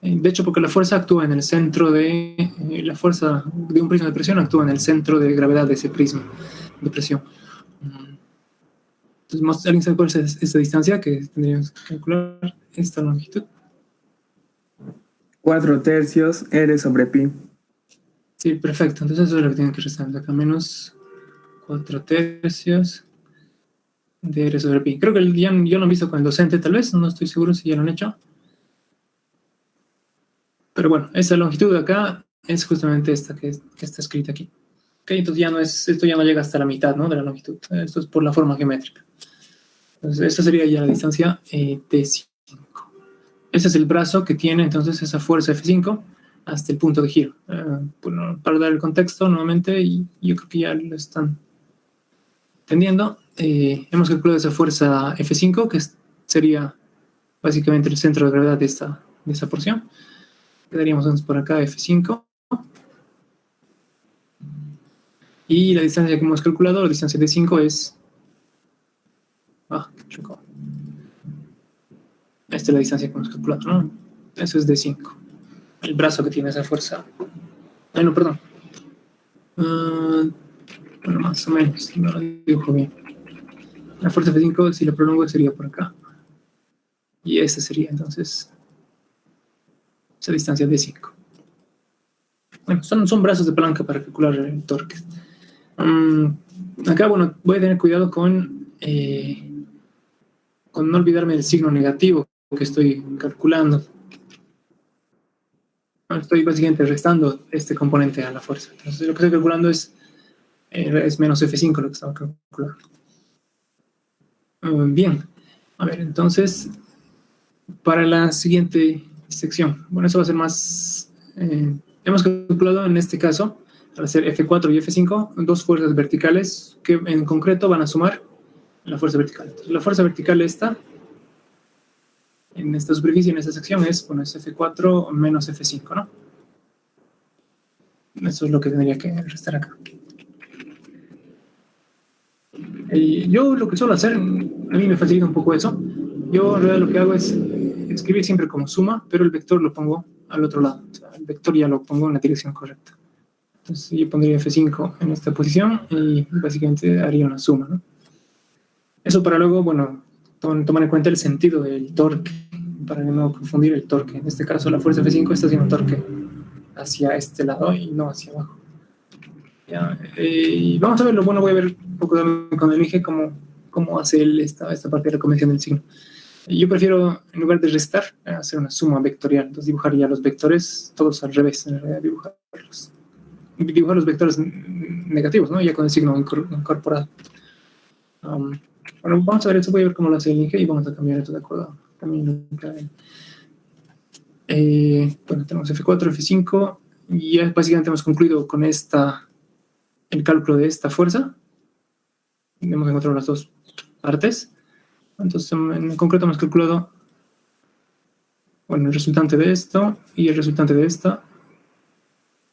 De hecho, porque la fuerza actúa en el centro la fuerza de un prisma de presión actúa en el centro de gravedad de ese prisma de presión. Entonces, ¿alguien sabe cuál es esa distancia que tendríamos que calcular? Esta longitud. 4/3 R sobre pi. Sí, perfecto. Entonces eso es lo que tienen que restar. Acá menos 4/3 de R sobre pi. Creo que ya lo han visto con el docente, tal vez. No estoy seguro si ya lo han hecho. Pero bueno, esa longitud de acá es justamente esta que está escrita aquí. Okay, entonces esto ya no llega hasta la mitad, ¿no? De la longitud. Esto es por la forma geométrica. Entonces, esta sería ya la distancia T5. Ese es el brazo que tiene entonces esa fuerza F5 hasta el punto de giro. Bueno, para dar el contexto nuevamente, y yo creo que ya lo están entendiendo, hemos calculado esa fuerza F5, que sería básicamente el centro de gravedad de esta porción. Quedaríamos entonces por acá F5. Y la distancia que hemos calculado, la distancia de 5 es chocó. Esta es la distancia que hemos calculado, ¿no? Eso es de 5. El brazo que tiene esa fuerza. No, perdón. Bueno, más o menos. No lo dibujo bien. La fuerza F5, si la prolongo, sería por acá. Y esta sería, entonces, esa distancia de 5. Bueno, son brazos de palanca para calcular el torque. Acá, bueno, voy a tener cuidado con no olvidarme del signo negativo que estoy calculando. Estoy básicamente restando este componente a la fuerza. Entonces, lo que estoy calculando es menos F5 lo que estaba calculando. Bien. A ver, entonces, para la siguiente sección. Bueno, eso va a ser más... hemos calculado en este caso, al hacer F4 y F5, dos fuerzas verticales que en concreto van a sumar la fuerza vertical. Entonces, la fuerza vertical esta, en esta superficie, en esta sección, es F4 menos F5, ¿no? Eso es lo que tendría que restar acá. Yo lo que suelo hacer, a mí me facilita un poco eso. Yo en realidad lo que hago es escribir siempre como suma, pero el vector lo pongo al otro lado. O sea, el vector ya lo pongo en la dirección correcta. Entonces yo pondría F5 en esta posición y básicamente haría una suma, ¿no? Eso para luego, bueno, tomar en cuenta el sentido del torque, para no confundir el torque. En este caso la fuerza F5 está haciendo torque hacia este lado y no hacia abajo. Ya, y vamos a verlo. Bueno, voy a ver un poco con el eje cómo hace esta parte de la convención del signo. Yo prefiero, en lugar de restar, hacer una suma vectorial. Entonces dibujaría los vectores todos al revés, en realidad dibujar los vectores negativos, ¿no? Ya con el signo incorporado. Bueno, vamos a ver eso, voy a ver cómo lo hace el eje y vamos a cambiar esto de acuerdo. También bueno, tenemos F4, F5 y ya básicamente hemos concluido con el cálculo de esta fuerza. Hemos encontrado las dos partes. Entonces, en concreto hemos calculado, bueno, el resultante de esto y el resultante de esta,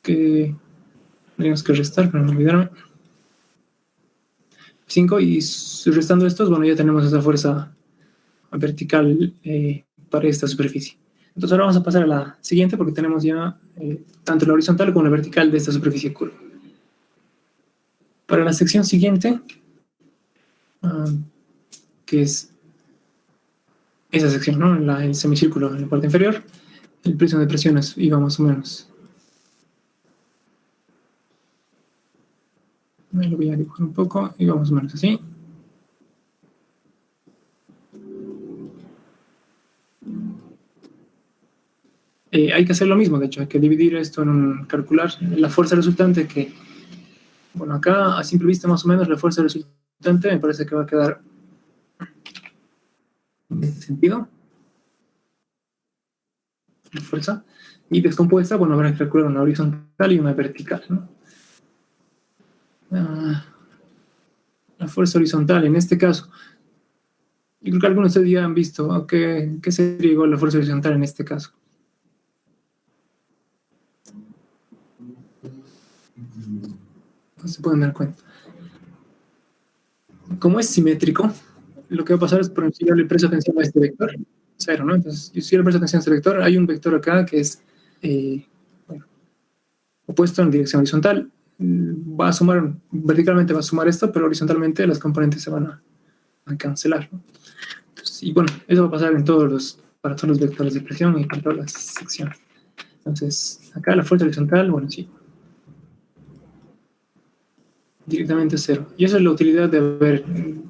que tenemos que restar para no olvidarme. 5 y restando estos, bueno, ya tenemos esa fuerza vertical para esta superficie. Entonces ahora vamos a pasar a la siguiente porque tenemos ya tanto la horizontal como la vertical de esta superficie curva. Para la sección siguiente, que es esa sección, ¿no? El semicírculo en la parte inferior, el prisma de presiones iba más o menos. Lo voy a dibujar un poco y vamos más o menos así. Hay que hacer lo mismo, de hecho, hay que dividir esto calcular la fuerza resultante que, bueno, acá a simple vista más o menos la fuerza resultante me parece que va a quedar en este sentido. La fuerza. Y descompuesta, bueno, habrá que calcular una horizontal y una vertical, ¿no? La fuerza horizontal, en este caso, yo creo que algunos de ustedes ya han visto qué sería igual la fuerza horizontal en este caso. No se pueden dar cuenta. Como es simétrico, lo que va a pasar es por si yo le presto atención a este vector, 0, ¿no? Entonces, si yo le presto atención a este vector, hay un vector acá que es bueno, opuesto en dirección horizontal. Va a sumar, verticalmente va a sumar esto, pero horizontalmente las componentes se van a cancelar, ¿no? Entonces, y bueno, eso va a pasar para todos los vectores de presión y para todas las secciones. Entonces, acá la fuerza horizontal, bueno, sí, directamente 0. Y esa es la utilidad de haber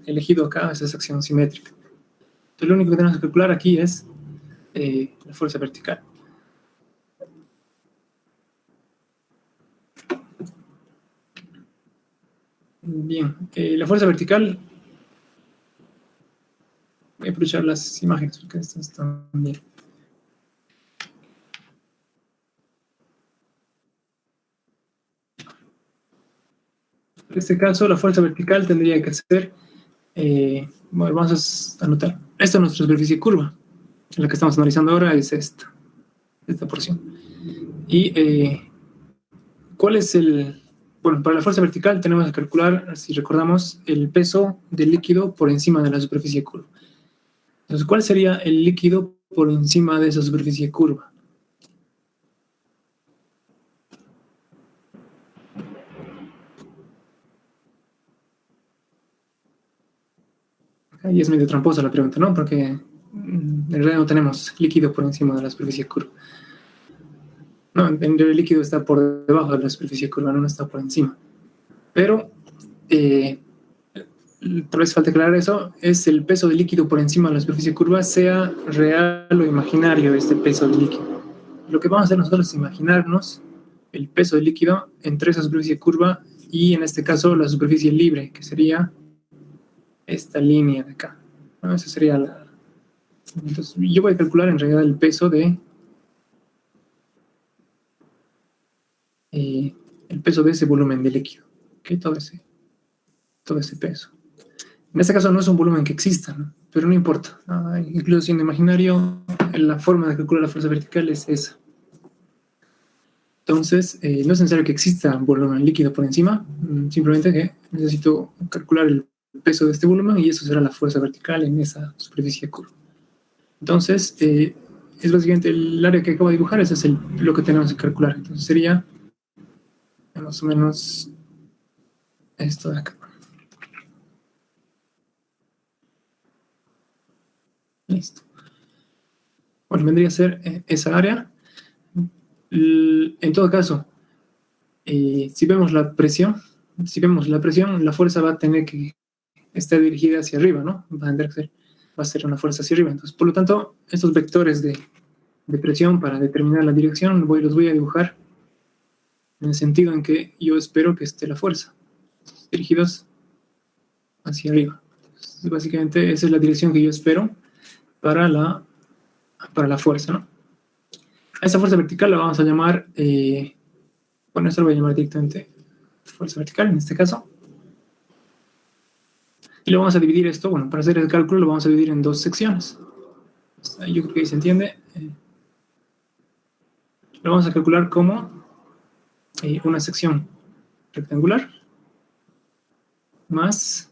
elegido acá esa sección simétrica. Entonces, lo único que tenemos que calcular aquí es la fuerza vertical. Bien, la fuerza vertical, voy a aprovechar las imágenes porque estas están bien. En este caso, la fuerza vertical tendría que ser, bueno, vamos a anotar, esta es nuestra superficie curva, la que estamos analizando ahora es esta porción. Y ¿cuál es bueno, para la fuerza vertical tenemos que calcular, si recordamos, el peso del líquido por encima de la superficie curva. Entonces, ¿cuál sería el líquido por encima de esa superficie curva? Ahí es medio tramposa la pregunta, ¿no? Porque en realidad no tenemos líquido por encima de la superficie curva. No, en realidad el líquido está por debajo de la superficie curva, no está por encima. Pero, tal vez falte aclarar eso, es el peso del líquido por encima de la superficie curva, sea real o imaginario este peso del líquido. Lo que vamos a hacer nosotros es imaginarnos el peso del líquido entre esa superficie curva y, en este caso, la superficie libre, que sería esta línea de acá, ¿no? Esa sería la... Entonces, yo voy a calcular en realidad el peso de... el peso de ese volumen de líquido, ¿okay? Todo ese peso. En este caso no es un volumen que exista, ¿no? Pero no importa. Incluso siendo imaginario, la forma de calcular la fuerza vertical es esa. Entonces, no es necesario que exista un volumen líquido por encima, simplemente que necesito calcular el peso de este volumen y eso será la fuerza vertical en esa superficie curva. Entonces, es básicamente el área que acabo de dibujar, ese es lo que tenemos que calcular. Entonces sería más o menos esto de acá. Listo. Bueno, vendría a ser esa área. En todo caso, si vemos la presión, la fuerza va a tener que estar dirigida hacia arriba, ¿no? Va a ser una fuerza hacia arriba. Entonces, por lo tanto, estos vectores de presión para determinar la dirección los voy a dibujar en el sentido en que yo espero que esté la fuerza, dirigidos hacia arriba. Entonces, básicamente, esa es la dirección que yo espero para la fuerza, ¿no? A esa fuerza vertical la vamos a llamar, bueno, esto lo voy a llamar directamente fuerza vertical en este caso. Y lo vamos a dividir esto, bueno, para hacer el cálculo lo vamos a dividir en dos secciones. Yo creo que ahí se entiende. Lo vamos a calcular como una sección rectangular más,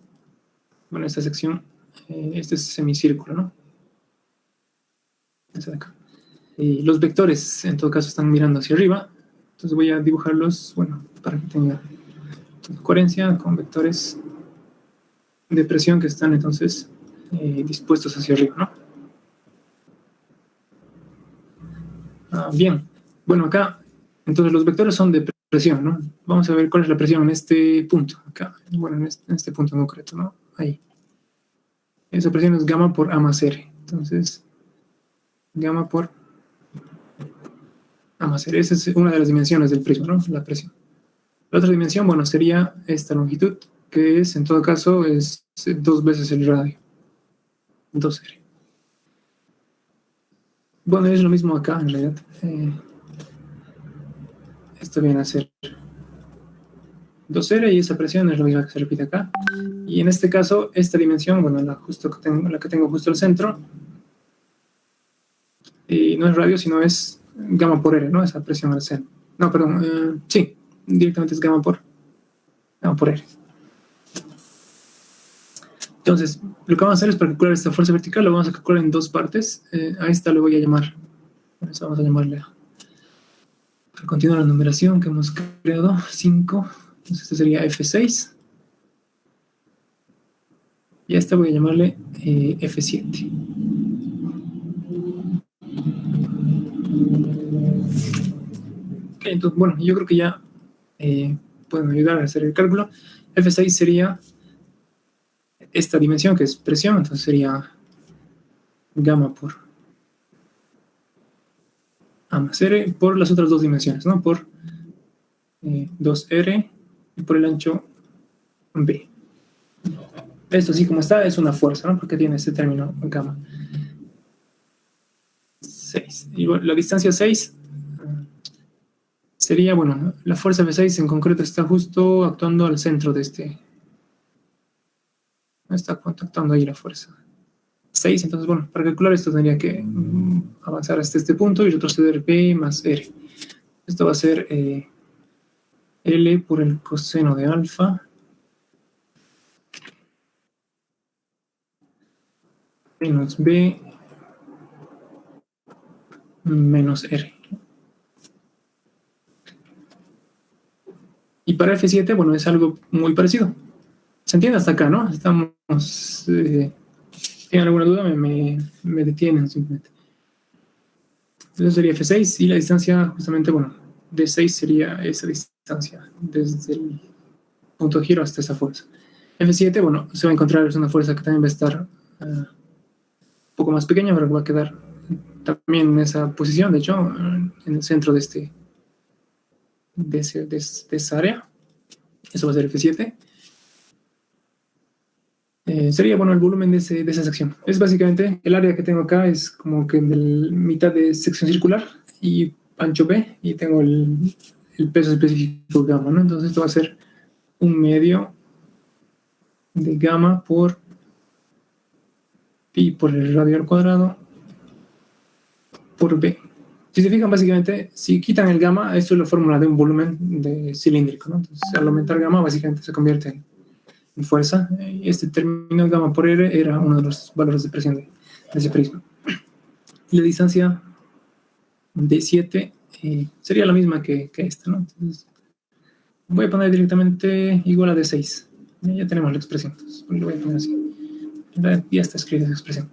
bueno, esta sección, este es semicírculo, ¿no? Esa de acá. Y los vectores, en todo caso, están mirando hacia arriba. Entonces voy a dibujarlos, bueno, para que tenga coherencia con vectores de presión que están entonces dispuestos hacia arriba, ¿no? Bien, bueno, acá, entonces los vectores son de presión, ¿no? Vamos a ver cuál es la presión en este punto, acá, bueno, en este punto en concreto, ¿no? Ahí. Esa presión es gamma por A más R. Entonces, gamma por A más R. Esa es una de las dimensiones del prisma, ¿no? La presión. La otra dimensión, bueno, sería esta longitud, que es, en todo caso, es 2 veces el radio. 2R. Bueno, es lo mismo acá, en realidad. Esto viene a ser 2R y esa presión es la misma que se repite acá. Y en este caso, esta dimensión, bueno, la que tengo justo al centro, no es radio, sino es gamma por R, ¿no? Esa presión al centro. No, perdón, sí, directamente es gamma por R. Entonces, lo que vamos a hacer es para calcular esta fuerza vertical, lo vamos a calcular en dos partes. A esta le voy a llamar, eso vamos a llamarle, para continuar la numeración que hemos creado, 5. Entonces, este sería F6. Y a esta voy a llamarle F7. Ok, entonces, bueno, yo creo que ya pueden ayudar a hacer el cálculo. F6 sería esta dimensión que es presión, entonces sería gamma por A más R por las otras dos dimensiones, ¿no? Por 2R y por el ancho B. Esto así como está es una fuerza, ¿no? Porque tiene este término gamma. 6. Y bueno, la distancia 6 sería, bueno, la fuerza F6 en concreto está justo actuando al centro de este. Está contactando ahí la fuerza 6, entonces bueno, para calcular esto tendría que avanzar hasta este punto y retroceder B más R. Esto va a ser L por el coseno de alfa menos B menos R. Y para F7, bueno, es algo muy parecido. ¿Se entiende hasta acá, no? Estamos... ¿tienen alguna duda? Me detienen simplemente. Entonces sería F6 y la distancia justamente, bueno, D6 sería esa distancia desde el punto de giro hasta esa fuerza. F7, bueno, se va a encontrar, es una fuerza que también va a estar un poco más pequeña, pero va a quedar también en esa posición, de hecho, en el centro de esa área. Eso va a ser F7. Sería, bueno, el volumen de esa sección. Es básicamente, el área que tengo acá es como que en mitad de sección circular y ancho B, y tengo el peso específico gamma, ¿no? Entonces esto va a ser un medio de gamma por pi por el radio al cuadrado por B. Si se fijan, básicamente, si quitan el gamma, esto es la fórmula de un volumen cilíndrico, ¿no? Entonces, al aumentar gamma, básicamente se convierte en fuerza. Este término gamma por R era uno de los valores de presión de ese prisma. Y la distancia de 7 sería la misma que esta, ¿no? Entonces, voy a poner directamente igual a D6. Ya tenemos la expresión. Entonces, lo voy a poner así. Ya está escrita esa expresión.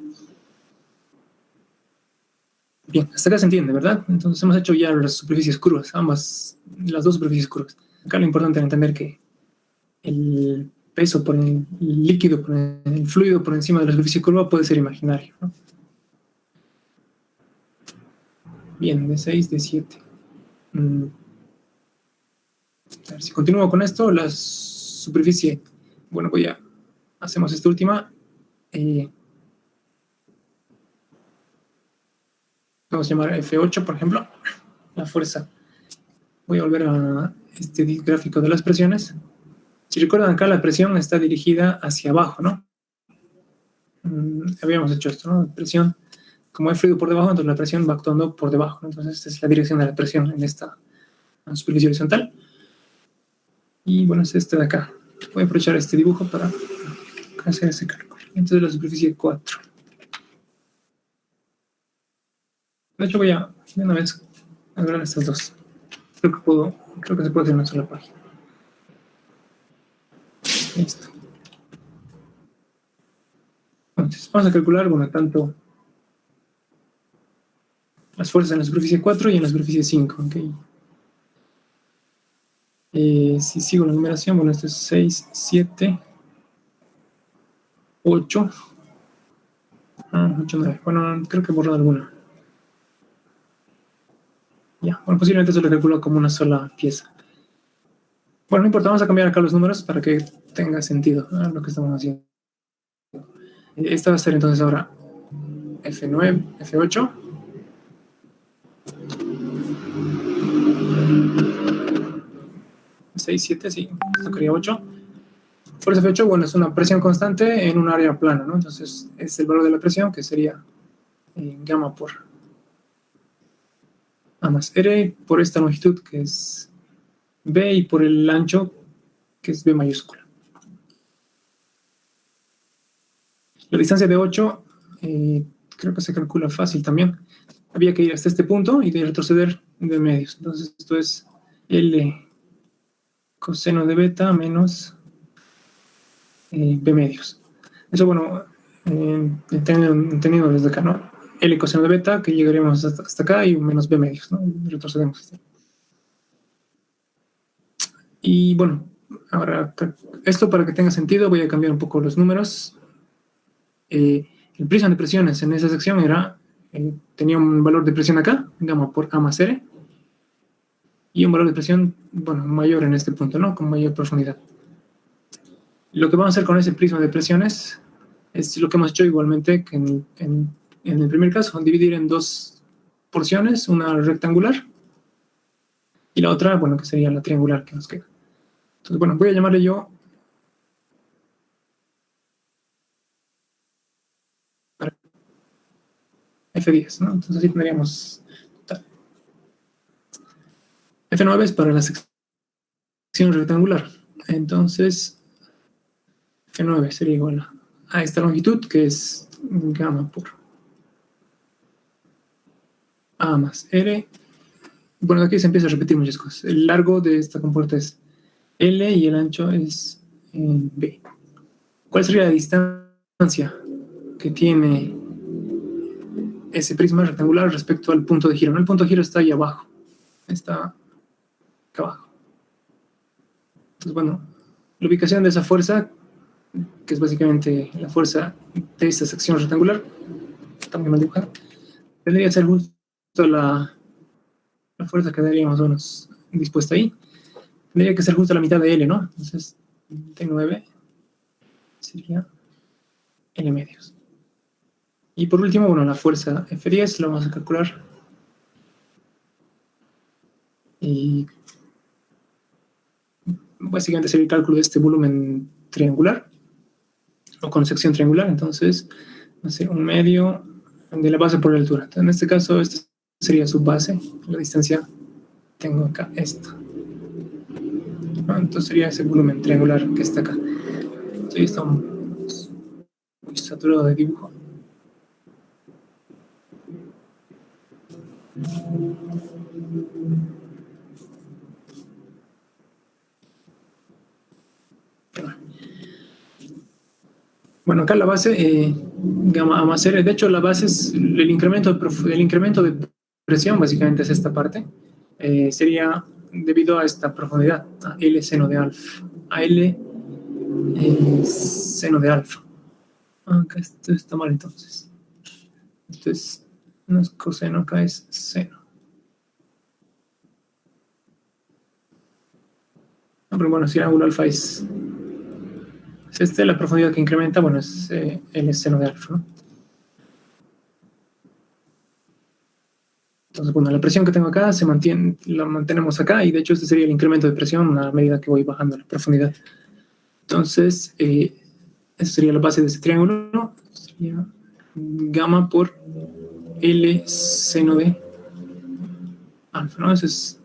Bien, hasta acá se entiende, ¿verdad? Entonces hemos hecho ya las superficies curvas, las dos superficies curvas. Acá lo importante es entender que el peso por el líquido, por el fluido por encima de la superficie curva puede ser imaginario, ¿no? Bien, de 6, de 7. A ver, si continúo con esto, la superficie, bueno, hacemos esta última. Vamos a llamar F8, por ejemplo, la fuerza. Voy a volver a este gráfico de las presiones. Si recuerdan, acá la presión está dirigida hacia abajo, ¿no? Habíamos hecho esto, ¿no? Presión, como hay fluido por debajo, entonces la presión va actuando por debajo, ¿no? Entonces esta es la dirección de la presión en esta superficie horizontal. Y bueno, es este de acá. Voy a aprovechar este dibujo para hacer ese cálculo. Entonces la superficie 4. De hecho voy a, de una vez, agarrar estas dos. Creo que se puede hacer en una sola página. Listo. Entonces vamos a calcular, bueno, tanto las fuerzas en la superficie 4 y en la superficie 5, ¿ok? Si sigo la numeración, bueno, esto es 6, 7, 8, 8, 9. Bueno, creo que he borrado alguna. Ya, bueno, posiblemente se lo calculo como una sola pieza. Bueno, no importa, vamos a cambiar acá los números para que tenga sentido, ¿no?, lo que estamos haciendo. Esta va a ser entonces ahora F9, F8. F6, 7, sí, esto quería 8. Fuerza F8, bueno, es una presión constante en un área plana, ¿no? Entonces es el valor de la presión, que sería gamma por A más R, por esta longitud, que es B, y por el ancho, que es B mayúscula. La distancia de 8, creo que se calcula fácil también. Había que ir hasta este punto y de retroceder de medios. Entonces esto es L coseno de beta menos B medios. Eso, bueno, entendido desde acá, ¿no? L coseno de beta, que llegaremos hasta acá, y menos B medios, ¿no? Retrocedemos. Y bueno, ahora, esto para que tenga sentido, voy a cambiar un poco los números. El prisma de presiones en esa sección tenía un valor de presión acá, gamma por A más R, y un valor de presión, bueno, mayor en este punto, ¿no? Con mayor profundidad. Lo que vamos a hacer con ese prisma de presiones es lo que hemos hecho igualmente que en el primer caso, dividir en dos porciones, una rectangular y la otra, bueno, que sería la triangular que nos queda. Entonces, bueno, voy a llamarle yo F10, ¿no? Entonces así tendríamos F9 es para la sección sección rectangular. Entonces, F9 sería igual a esta longitud, que es gamma por A más R. Bueno, aquí se empieza a repetir muchas cosas. El largo de esta compuerta es L y el ancho es B. ¿Cuál sería la distancia que tiene ese prisma rectangular respecto al punto de giro? ¿No? El punto de giro está ahí abajo. Está acá abajo. Entonces, bueno, la ubicación de esa fuerza, que es básicamente la fuerza de esta sección rectangular, está muy mal dibujada, tendría que ser justo la fuerza que quedaría más o menos dispuesta ahí. Tendría que ser justo la mitad de L, ¿no? Entonces, T9 sería L medios. Y por último, bueno, la fuerza F10 la vamos a calcular. Y básicamente sería el cálculo de este volumen triangular, o con sección triangular. Entonces, va a ser 1/2 de la base por la altura. Entonces, en este caso, esta sería su base. La distancia tengo acá esta. Entonces sería ese volumen triangular que está acá. Entonces está muy saturado de dibujo. Bueno, acá la base, gamma A más R, de hecho la base es el incremento de presión, básicamente es esta parte, sería debido a esta profundidad, a L seno de alfa, a L seno de alfa. Acá esto está mal entonces. Esto es, no es coseno, acá es seno. No, pero bueno, si el ángulo alfa es la profundidad que incrementa, bueno, es L seno de alfa, ¿no? Entonces, bueno, la presión que tengo acá la mantenemos acá, y de hecho este sería el incremento de presión a medida que voy bajando la profundidad. Entonces, esa sería la base de ese triángulo, ¿no? Sería gamma por L seno de alfa, ¿no? Ese es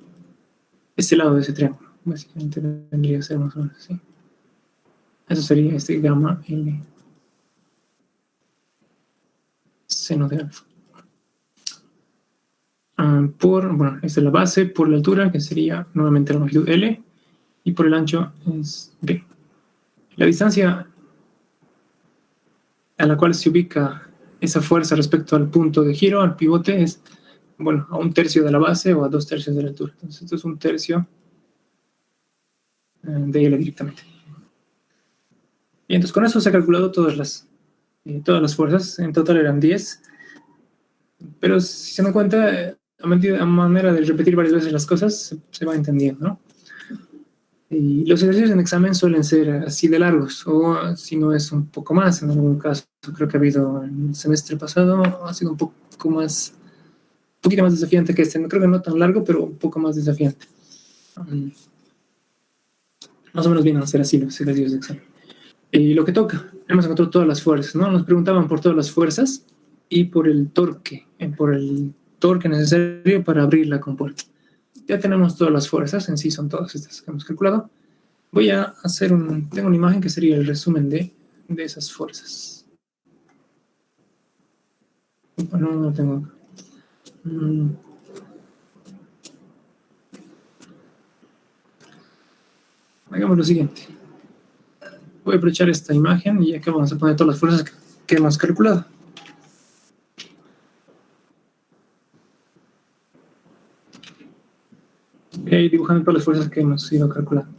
este lado de ese triángulo. Básicamente tendría que ser más o menos así. Eso sería este gamma L seno de alfa. Bueno, esta es la base, por la altura, que sería nuevamente la longitud L, y por el ancho es B. La distancia a la cual se ubica esa fuerza respecto al punto de giro, al pivote, es, bueno, a 1/3 de la base o a 2/3 de la altura. Entonces, esto es 1/3 de L directamente. Y entonces, con eso se ha calculado todas las fuerzas. En total eran 10. Pero si se dan cuenta, a manera de repetir varias veces las cosas, se va entendiendo, ¿no? Y los ejercicios en examen suelen ser así de largos, o si no es un poco más, en algún caso. Creo que ha habido en el semestre pasado, ha sido un poquito más desafiante que este. No creo que no tan largo, pero un poco más desafiante. Más o menos vienen a ser así los ejercicios de examen. Y lo que toca, hemos encontrado todas las fuerzas, ¿no? Nos preguntaban por todas las fuerzas y por el torque necesario para abrir la compuerta. Ya tenemos todas las fuerzas, en sí son todas estas que hemos calculado. Voy a hacer tengo una imagen que sería el resumen de esas fuerzas. Bueno, no lo tengo acá. Hagamos lo siguiente. Voy a aprovechar esta imagen y acá vamos a poner todas las fuerzas que hemos calculado. Y dibujando todas las fuerzas que hemos ido calculando.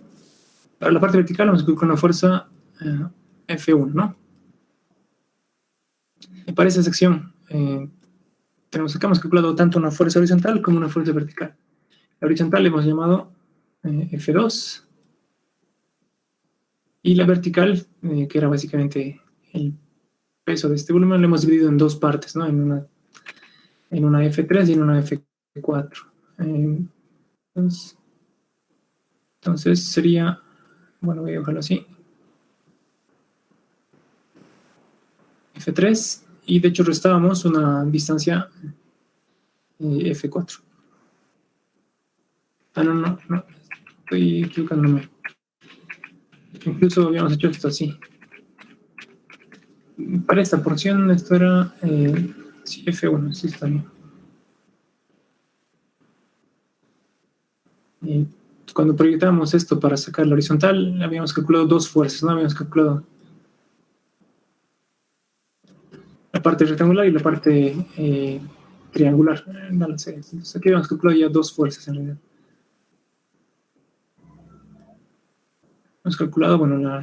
Para la parte vertical vamos a calcular una fuerza F1, ¿no? Y para esa sección hemos calculado tanto una fuerza horizontal como una fuerza vertical. La horizontal le hemos llamado F2, y la vertical, que era básicamente el peso de este volumen, lo hemos dividido en dos partes, ¿no? En una F3 y en una F4. Entonces sería, bueno, voy a dejarlo así, F3, y de hecho restábamos una distancia F4. No. estoy equivocándome. Incluso habíamos hecho esto así. Para esta porción, esto era sí, F1, sí está bien. Y cuando proyectamos esto para sacar la horizontal, habíamos calculado dos fuerzas, ¿no? Habíamos calculado la parte rectangular y la parte triangular. No lo sé. Entonces aquí habíamos calculado ya dos fuerzas en realidad. Hemos calculado, bueno, la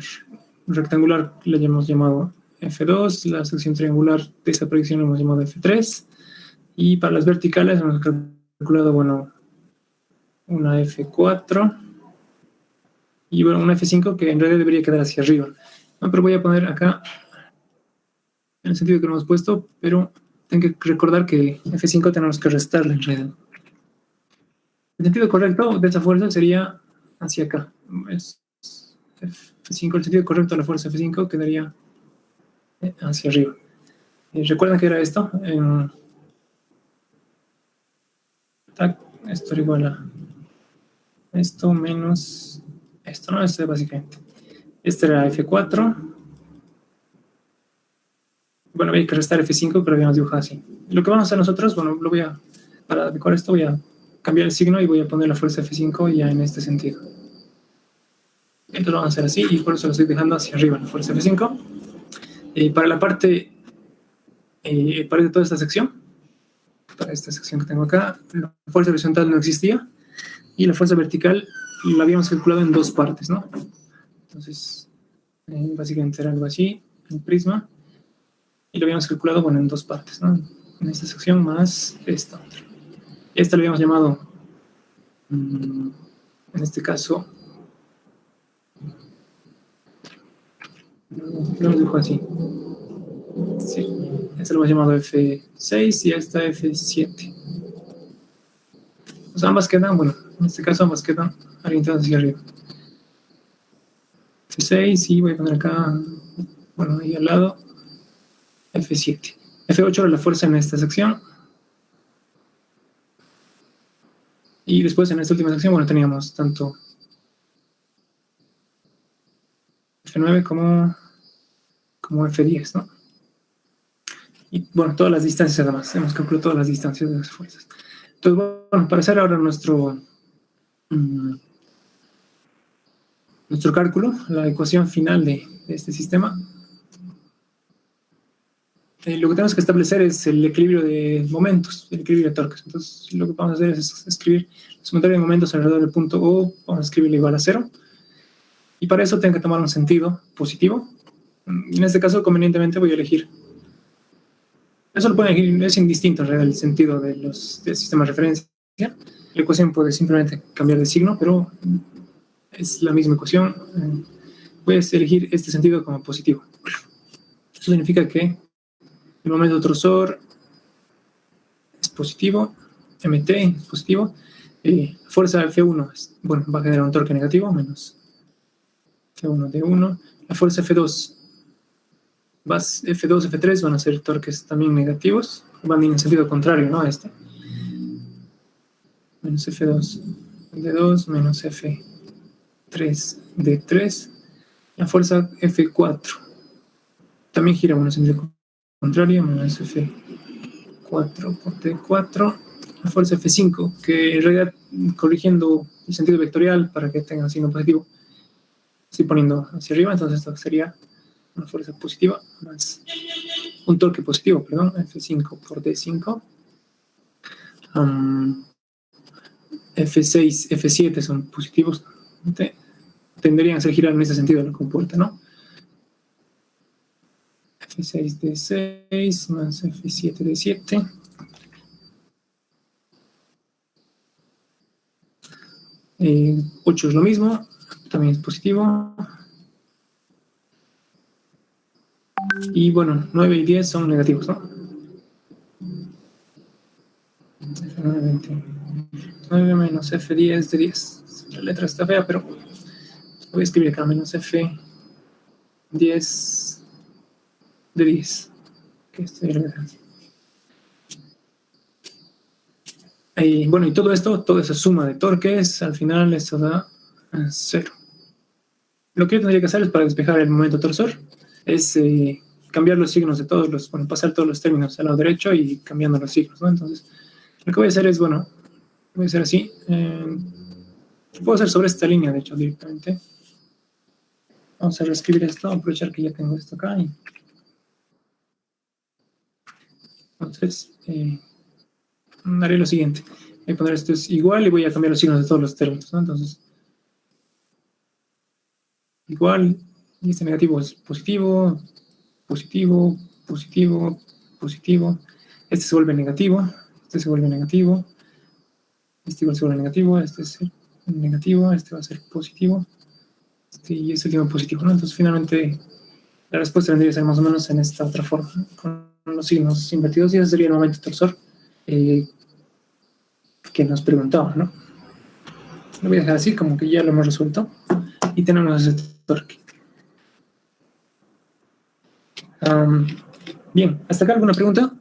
rectangular la hemos llamado F2, la sección triangular de esa proyección la hemos llamado F3, y para las verticales hemos calculado, bueno, una F4 y bueno, una F5 que en realidad debería quedar hacia arriba. No, pero voy a poner acá en el sentido que lo hemos puesto, pero tengo que recordar que F5 tenemos que restarle en realidad. El sentido correcto de esa fuerza sería hacia acá. Es F5, el sentido correcto de la fuerza F5 quedaría hacia arriba. ¿Recuerdan que era esto? Esto era igual a esto menos esto, ¿no? Esto básicamente. Este era F4. Bueno, había que restar F5, pero habíamos dibujado así. Lo que vamos a hacer nosotros, bueno, para decorar esto voy a cambiar el signo y voy a poner la fuerza F5 ya en este sentido. Entonces lo vamos a hacer así y por eso lo estoy dejando hacia arriba, la fuerza F5. Para la parte, para toda esta sección, para esta sección que tengo acá, la fuerza horizontal no existía y la fuerza vertical la habíamos calculado en dos partes, ¿no? Entonces, básicamente era algo así, el prisma, y lo habíamos calculado, bueno, en dos partes, ¿no? En esta sección más esta otra. Esta lo habíamos llamado, en este caso, lo dibujo así. Sí, esta lo hemos llamado F6 y esta F7. Pues ambas quedan, bueno, en este caso ambas quedan orientadas hacia arriba. F6 y voy a poner acá, bueno, ahí al lado, F7. F8 era la fuerza en esta sección. Y después en esta última sección, bueno, teníamos tanto F9 como F10, ¿no? Y bueno, todas las distancias además, hemos calculado todas las distancias de las fuerzas. Entonces, bueno, para hacer ahora nuestro cálculo, la ecuación final de este sistema, lo que tenemos que establecer es el equilibrio de momentos, el equilibrio de torques. Entonces, lo que vamos a hacer es escribir la sumatoria de momentos alrededor del punto O, vamos a escribirle igual a 0. Y para eso tengo que tomar un sentido positivo. En este caso, convenientemente, voy a elegir. Eso lo pueden elegir, es indistinto en realidad el sentido del sistema de referencia. La ecuación puede simplemente cambiar de signo, pero es la misma ecuación. Puedes elegir este sentido como positivo. Eso significa que el momento trozor es positivo, MT es positivo, la fuerza F1 bueno, va a generar un torque negativo, menos F1 D1, la fuerza F2, F2, F3 van a ser torques también negativos, van en el sentido contrario, ¿no? Este. Menos F2 D2, menos F3 D3, la fuerza F4 también gira en el sentido contrario, menos F4 por D4, la fuerza F5, que en realidad, corrigiendo el sentido vectorial para que tenga signo positivo, estoy poniendo hacia arriba, entonces esto sería una fuerza positiva más un torque positivo, perdón, F5 por D5. F6, F7 son positivos, tendrían a ser girar en ese sentido la compuerta, ¿no? F6 D6 más F7 D7. Eh, 8 es lo mismo, también es positivo. Y bueno, 9 y 10 son negativos, ¿no? 9 menos F10 de 10. La letra está fea, pero voy a escribir acá menos F10 de 10. Que estoy bueno, y todo esto, toda esa suma de torques, al final eso da 0. Lo que yo tendría que hacer es, para despejar el momento torsor, es cambiar los signos de todos los, bueno, pasar todos los términos al lado derecho y cambiando los signos, ¿no? Entonces, lo que voy a hacer es, bueno, voy a hacer así. Puedo hacer sobre esta línea, de hecho, directamente. Vamos a reescribir esto, aprovechar que ya tengo esto acá. Entonces, haré lo siguiente. Voy a poner esto es igual y voy a cambiar los signos de todos los términos, ¿no? Entonces, igual, y este negativo es positivo, positivo, positivo, positivo. Este se vuelve negativo, este se vuelve negativo, este igual se vuelve negativo, este es negativo, este va a ser positivo, y este último positivo, ¿no? Entonces, finalmente, la respuesta tendría que ser más o menos en esta otra forma, ¿no? Con los signos invertidos, y ese sería el momento torsor que nos preguntaba, ¿no? Lo voy a dejar así, como que ya lo hemos resuelto, y tenemos ese torque. Bien, ¿hasta acá alguna pregunta?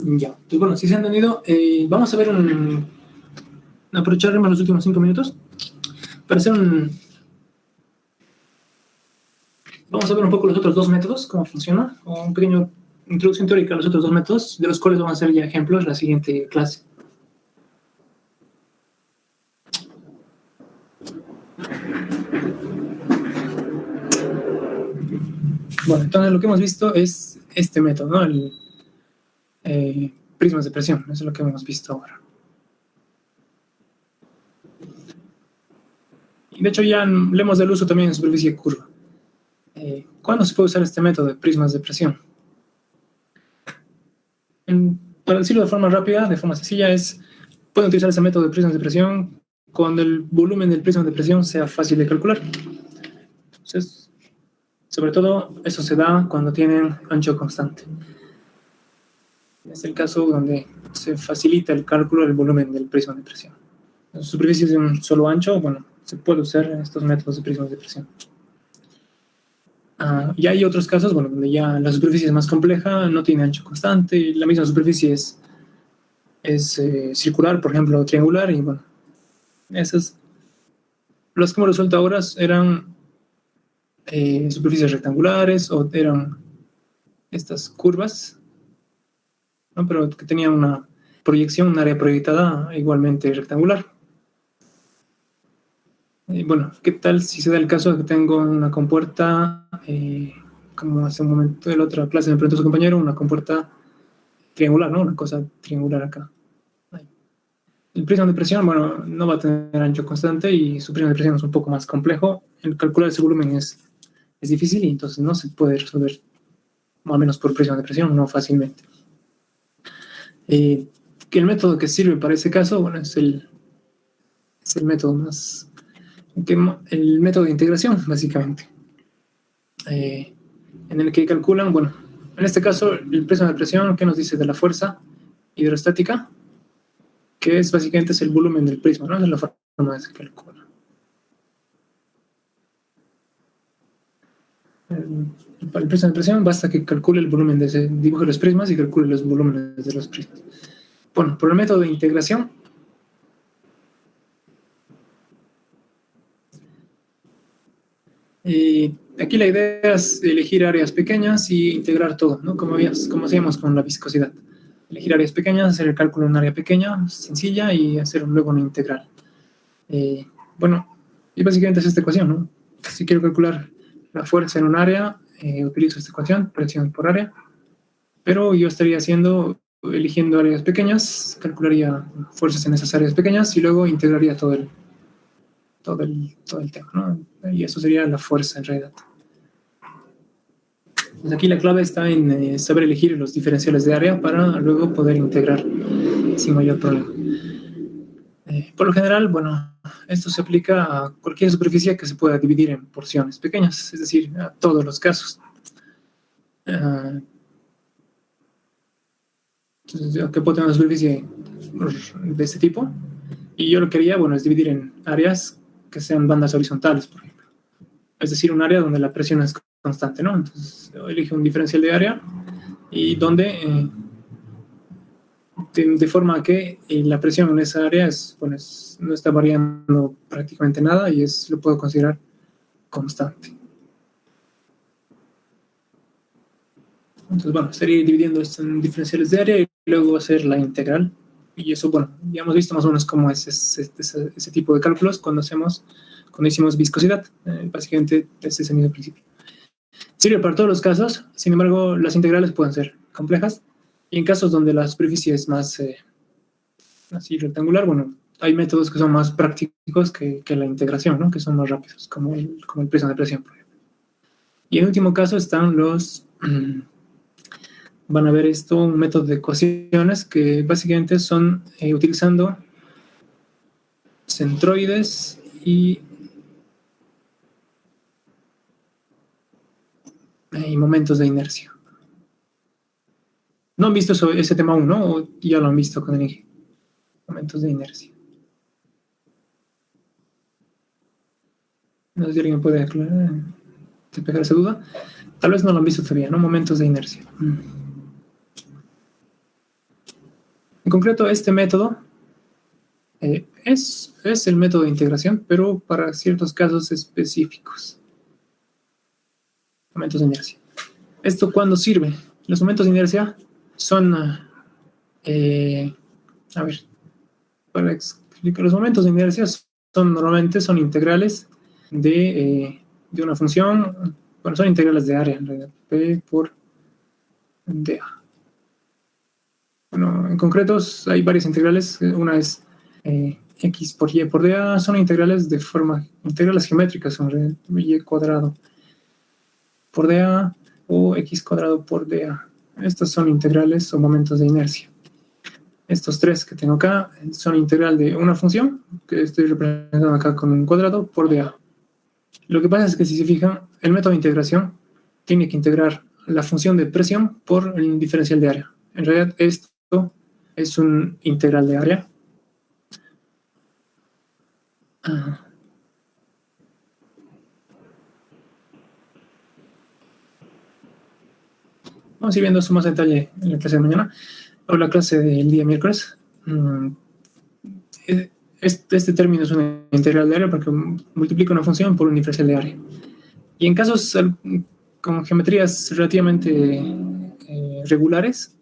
Ya, pues bueno, si se ha entendido, vamos a ver aprovecharemos los últimos 5 minutos para hacer vamos a ver un poco los otros dos métodos, cómo funciona, o un pequeño introducción teórica a los otros dos métodos, de los cuales vamos a hacer ya ejemplos en la siguiente clase. Bueno, entonces lo que hemos visto es este método, ¿no? El prismas de presión, eso es lo que hemos visto ahora. Y de hecho ya le hemos dado uso también en superficie curva. ¿Cuándo se puede usar este método de prismas de presión? Para decirlo de forma rápida, de forma sencilla, pueden utilizar ese método de prismas de presión cuando el volumen del prisma de presión sea fácil de calcular. Entonces, sobre todo, eso se da cuando tienen ancho constante. Es el caso donde se facilita el cálculo del volumen del prisma de presión. En superficies de un solo ancho, bueno, se puede usar estos métodos de prismas de presión. Y hay otros casos, bueno, donde ya la superficie es más compleja, no tiene ancho constante, y la misma superficie es circular, por ejemplo, triangular, y bueno, esas, los que hemos resuelto ahora eran superficies rectangulares o eran estas curvas, ¿no? Pero que tenían una proyección, un área proyectada igualmente rectangular. Bueno, ¿qué tal si se da el caso de que tengo una compuerta, como hace un momento de la otra clase me preguntó su compañero, una compuerta triangular, ¿no? Una cosa triangular acá. Ahí. El prisma de presión, bueno, no va a tener ancho constante y su prisma de presión es un poco más complejo. El calcular ese volumen es difícil y entonces no se puede resolver, o al menos por prisma de presión, no fácilmente. Que el método que sirve para ese caso, bueno, es el método más... el método de integración, básicamente, en el que calculan, bueno, en este caso, el prisma de presión, ¿qué nos dice de la fuerza hidrostática? Que es básicamente el volumen del prisma, ¿no? Es la forma de se calcula. Para el prisma de presión basta que calcule el volumen dibuje los prismas y calcule los volúmenes de los prismas. Bueno, por el método de integración, aquí la idea es elegir áreas pequeñas y integrar todo, ¿no? Como hacíamos con la viscosidad. Elegir áreas pequeñas, hacer el cálculo en un área pequeña, sencilla, y hacer luego una integral. Bueno, y básicamente es esta ecuación, ¿no? Si quiero calcular la fuerza en un área, utilizo esta ecuación, presión por área, pero yo estaría eligiendo áreas pequeñas, calcularía fuerzas en esas áreas pequeñas y luego integraría todo el tema, ¿no? Y eso sería la fuerza en realidad. Pues aquí la clave está en saber elegir los diferenciales de área para luego poder integrar sin mayor problema. Por lo general, bueno, esto se aplica a cualquier superficie que se pueda dividir en porciones pequeñas, es decir, a todos los casos. Entonces, yo que puedo tener una superficie de este tipo, y yo lo que haría, bueno, es dividir en áreas que sean bandas horizontales, por ejemplo. es decir, un área donde la presión es constante, ¿no? Entonces, elige un diferencial de área y donde, de forma que la presión en esa área no está variando prácticamente nada y lo puedo considerar constante. Entonces, bueno, estaría dividiendo esto en diferenciales de área y luego hacer la integral. Y eso, bueno, ya hemos visto más o menos cómo es ese tipo de cálculos cuando hicimos viscosidad. Básicamente es ese mismo principio. Sirve para todos los casos, sin embargo, las integrales pueden ser complejas. Y en casos donde la superficie es más así rectangular, bueno, hay métodos que son más prácticos que la integración, ¿no? Que son más rápidos, como el prisma de presión, por ejemplo. Y en último caso están van a ver esto, un método de ecuaciones que básicamente son utilizando centroides y momentos de inercia. ¿No han visto ese tema aún, no? ¿O ya lo han visto con el eje? Momentos de inercia. No sé si alguien puede despejar esa duda. Tal vez no lo han visto todavía, ¿no? Momentos de inercia. En concreto, este método es el método de integración, pero para ciertos casos específicos. Momentos de inercia. ¿Esto cuándo sirve? Los momentos de inercia son, para explicar, los momentos de inercia normalmente son integrales de una función, bueno, son integrales de área en realidad, P por dA. Bueno, en concreto hay varias integrales, una es x por y por dA, son integrales integrales geométricas, en realidad, y cuadrado por dA o x cuadrado por dA. Estos son integrales o momentos de inercia. Estos tres que tengo acá son integral de una función, que estoy representando acá con un cuadrado, por dA. Lo que pasa es que si se fijan, el método de integración tiene que integrar la función de presión por el diferencial de área. En realidad esto es un integral de área. Vamos a ir viendo eso más en detalle en la clase de mañana o la clase del día miércoles. Este término es una integral de área porque multiplica una función por un diferencial de área. Y en casos con geometrías relativamente regulares,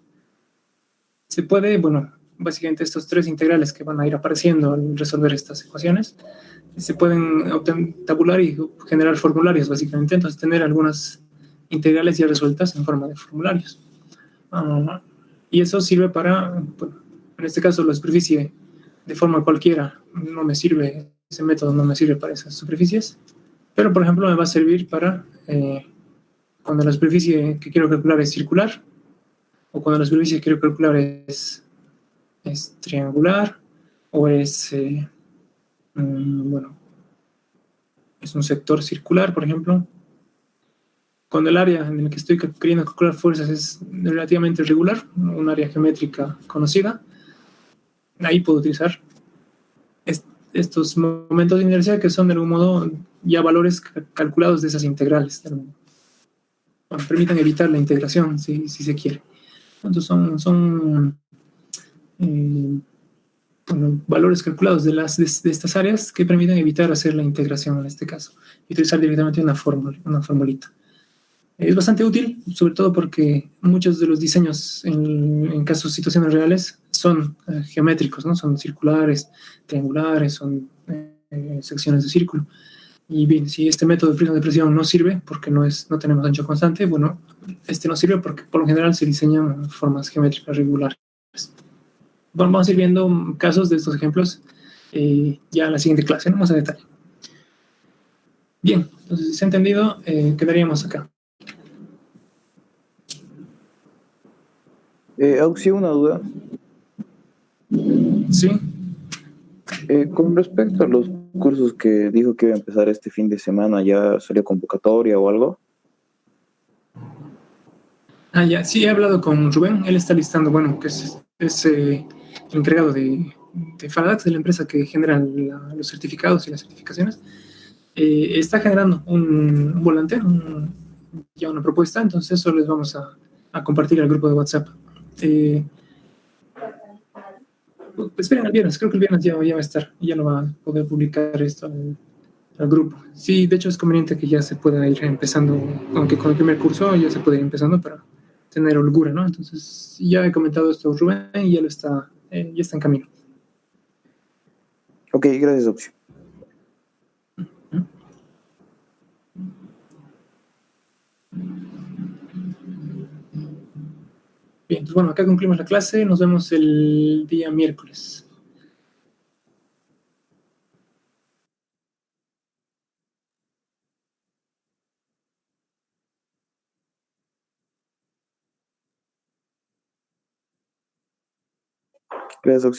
se puede, bueno, básicamente estos tres integrales que van a ir apareciendo al resolver estas ecuaciones, se pueden tabular y generar formularios, básicamente. Entonces, tener algunas integrales ya resueltas en forma de formularios. Y eso sirve para, bueno, en este caso, la superficie de forma cualquiera no me sirve, ese método no me sirve para esas superficies, pero, por ejemplo, me va a servir para cuando la superficie que quiero calcular es circular, o cuando la superficie que quiero calcular es triangular, o bueno, es un sector circular, por ejemplo. Cuando el área en el que estoy queriendo calcular fuerzas es relativamente regular, un área geométrica conocida, ahí puedo utilizar estos momentos de inercia que son de algún modo ya valores calculados de esas integrales. Bueno, permitan evitar la integración si se quiere. Entonces son bueno, valores calculados de estas áreas que permiten evitar hacer la integración en este caso y utilizar directamente una formulita. Es bastante útil, sobre todo porque muchos de los diseños en casos de situaciones reales son geométricos, ¿no? Son circulares, triangulares, son secciones de círculo. Y bien, si este método de prisma de presión no sirve porque no tenemos ancho constante, bueno, este no sirve porque por lo general se diseñan formas geométricas regulares. Bueno, vamos a ir viendo casos de estos ejemplos ya en la siguiente clase, ¿no? Más a detalle. Bien, entonces si se ha entendido, quedaríamos acá. Auxi, una duda. Sí. Con respecto a los cursos que dijo que iba a empezar este fin de semana, ¿ya salió convocatoria o algo? Ya, sí, he hablado con Rubén, él está listando, bueno, que es el encargado de Faradax, de la empresa que genera los certificados y las certificaciones. está generando un volante, ya una propuesta, entonces eso les vamos a compartir al grupo de WhatsApp. Esperen el viernes, creo que el viernes ya va a estar, ya lo va a poder publicar esto al grupo. Sí, de hecho es conveniente que ya se pueda ir empezando, aunque con el primer curso ya se puede ir empezando para tener holgura, ¿no? Entonces ya he comentado esto a Rubén y ya está en camino. Ok, gracias, Opcio. Bien, pues bueno, acá concluimos la clase, nos vemos el día miércoles. Gracias, Opcio.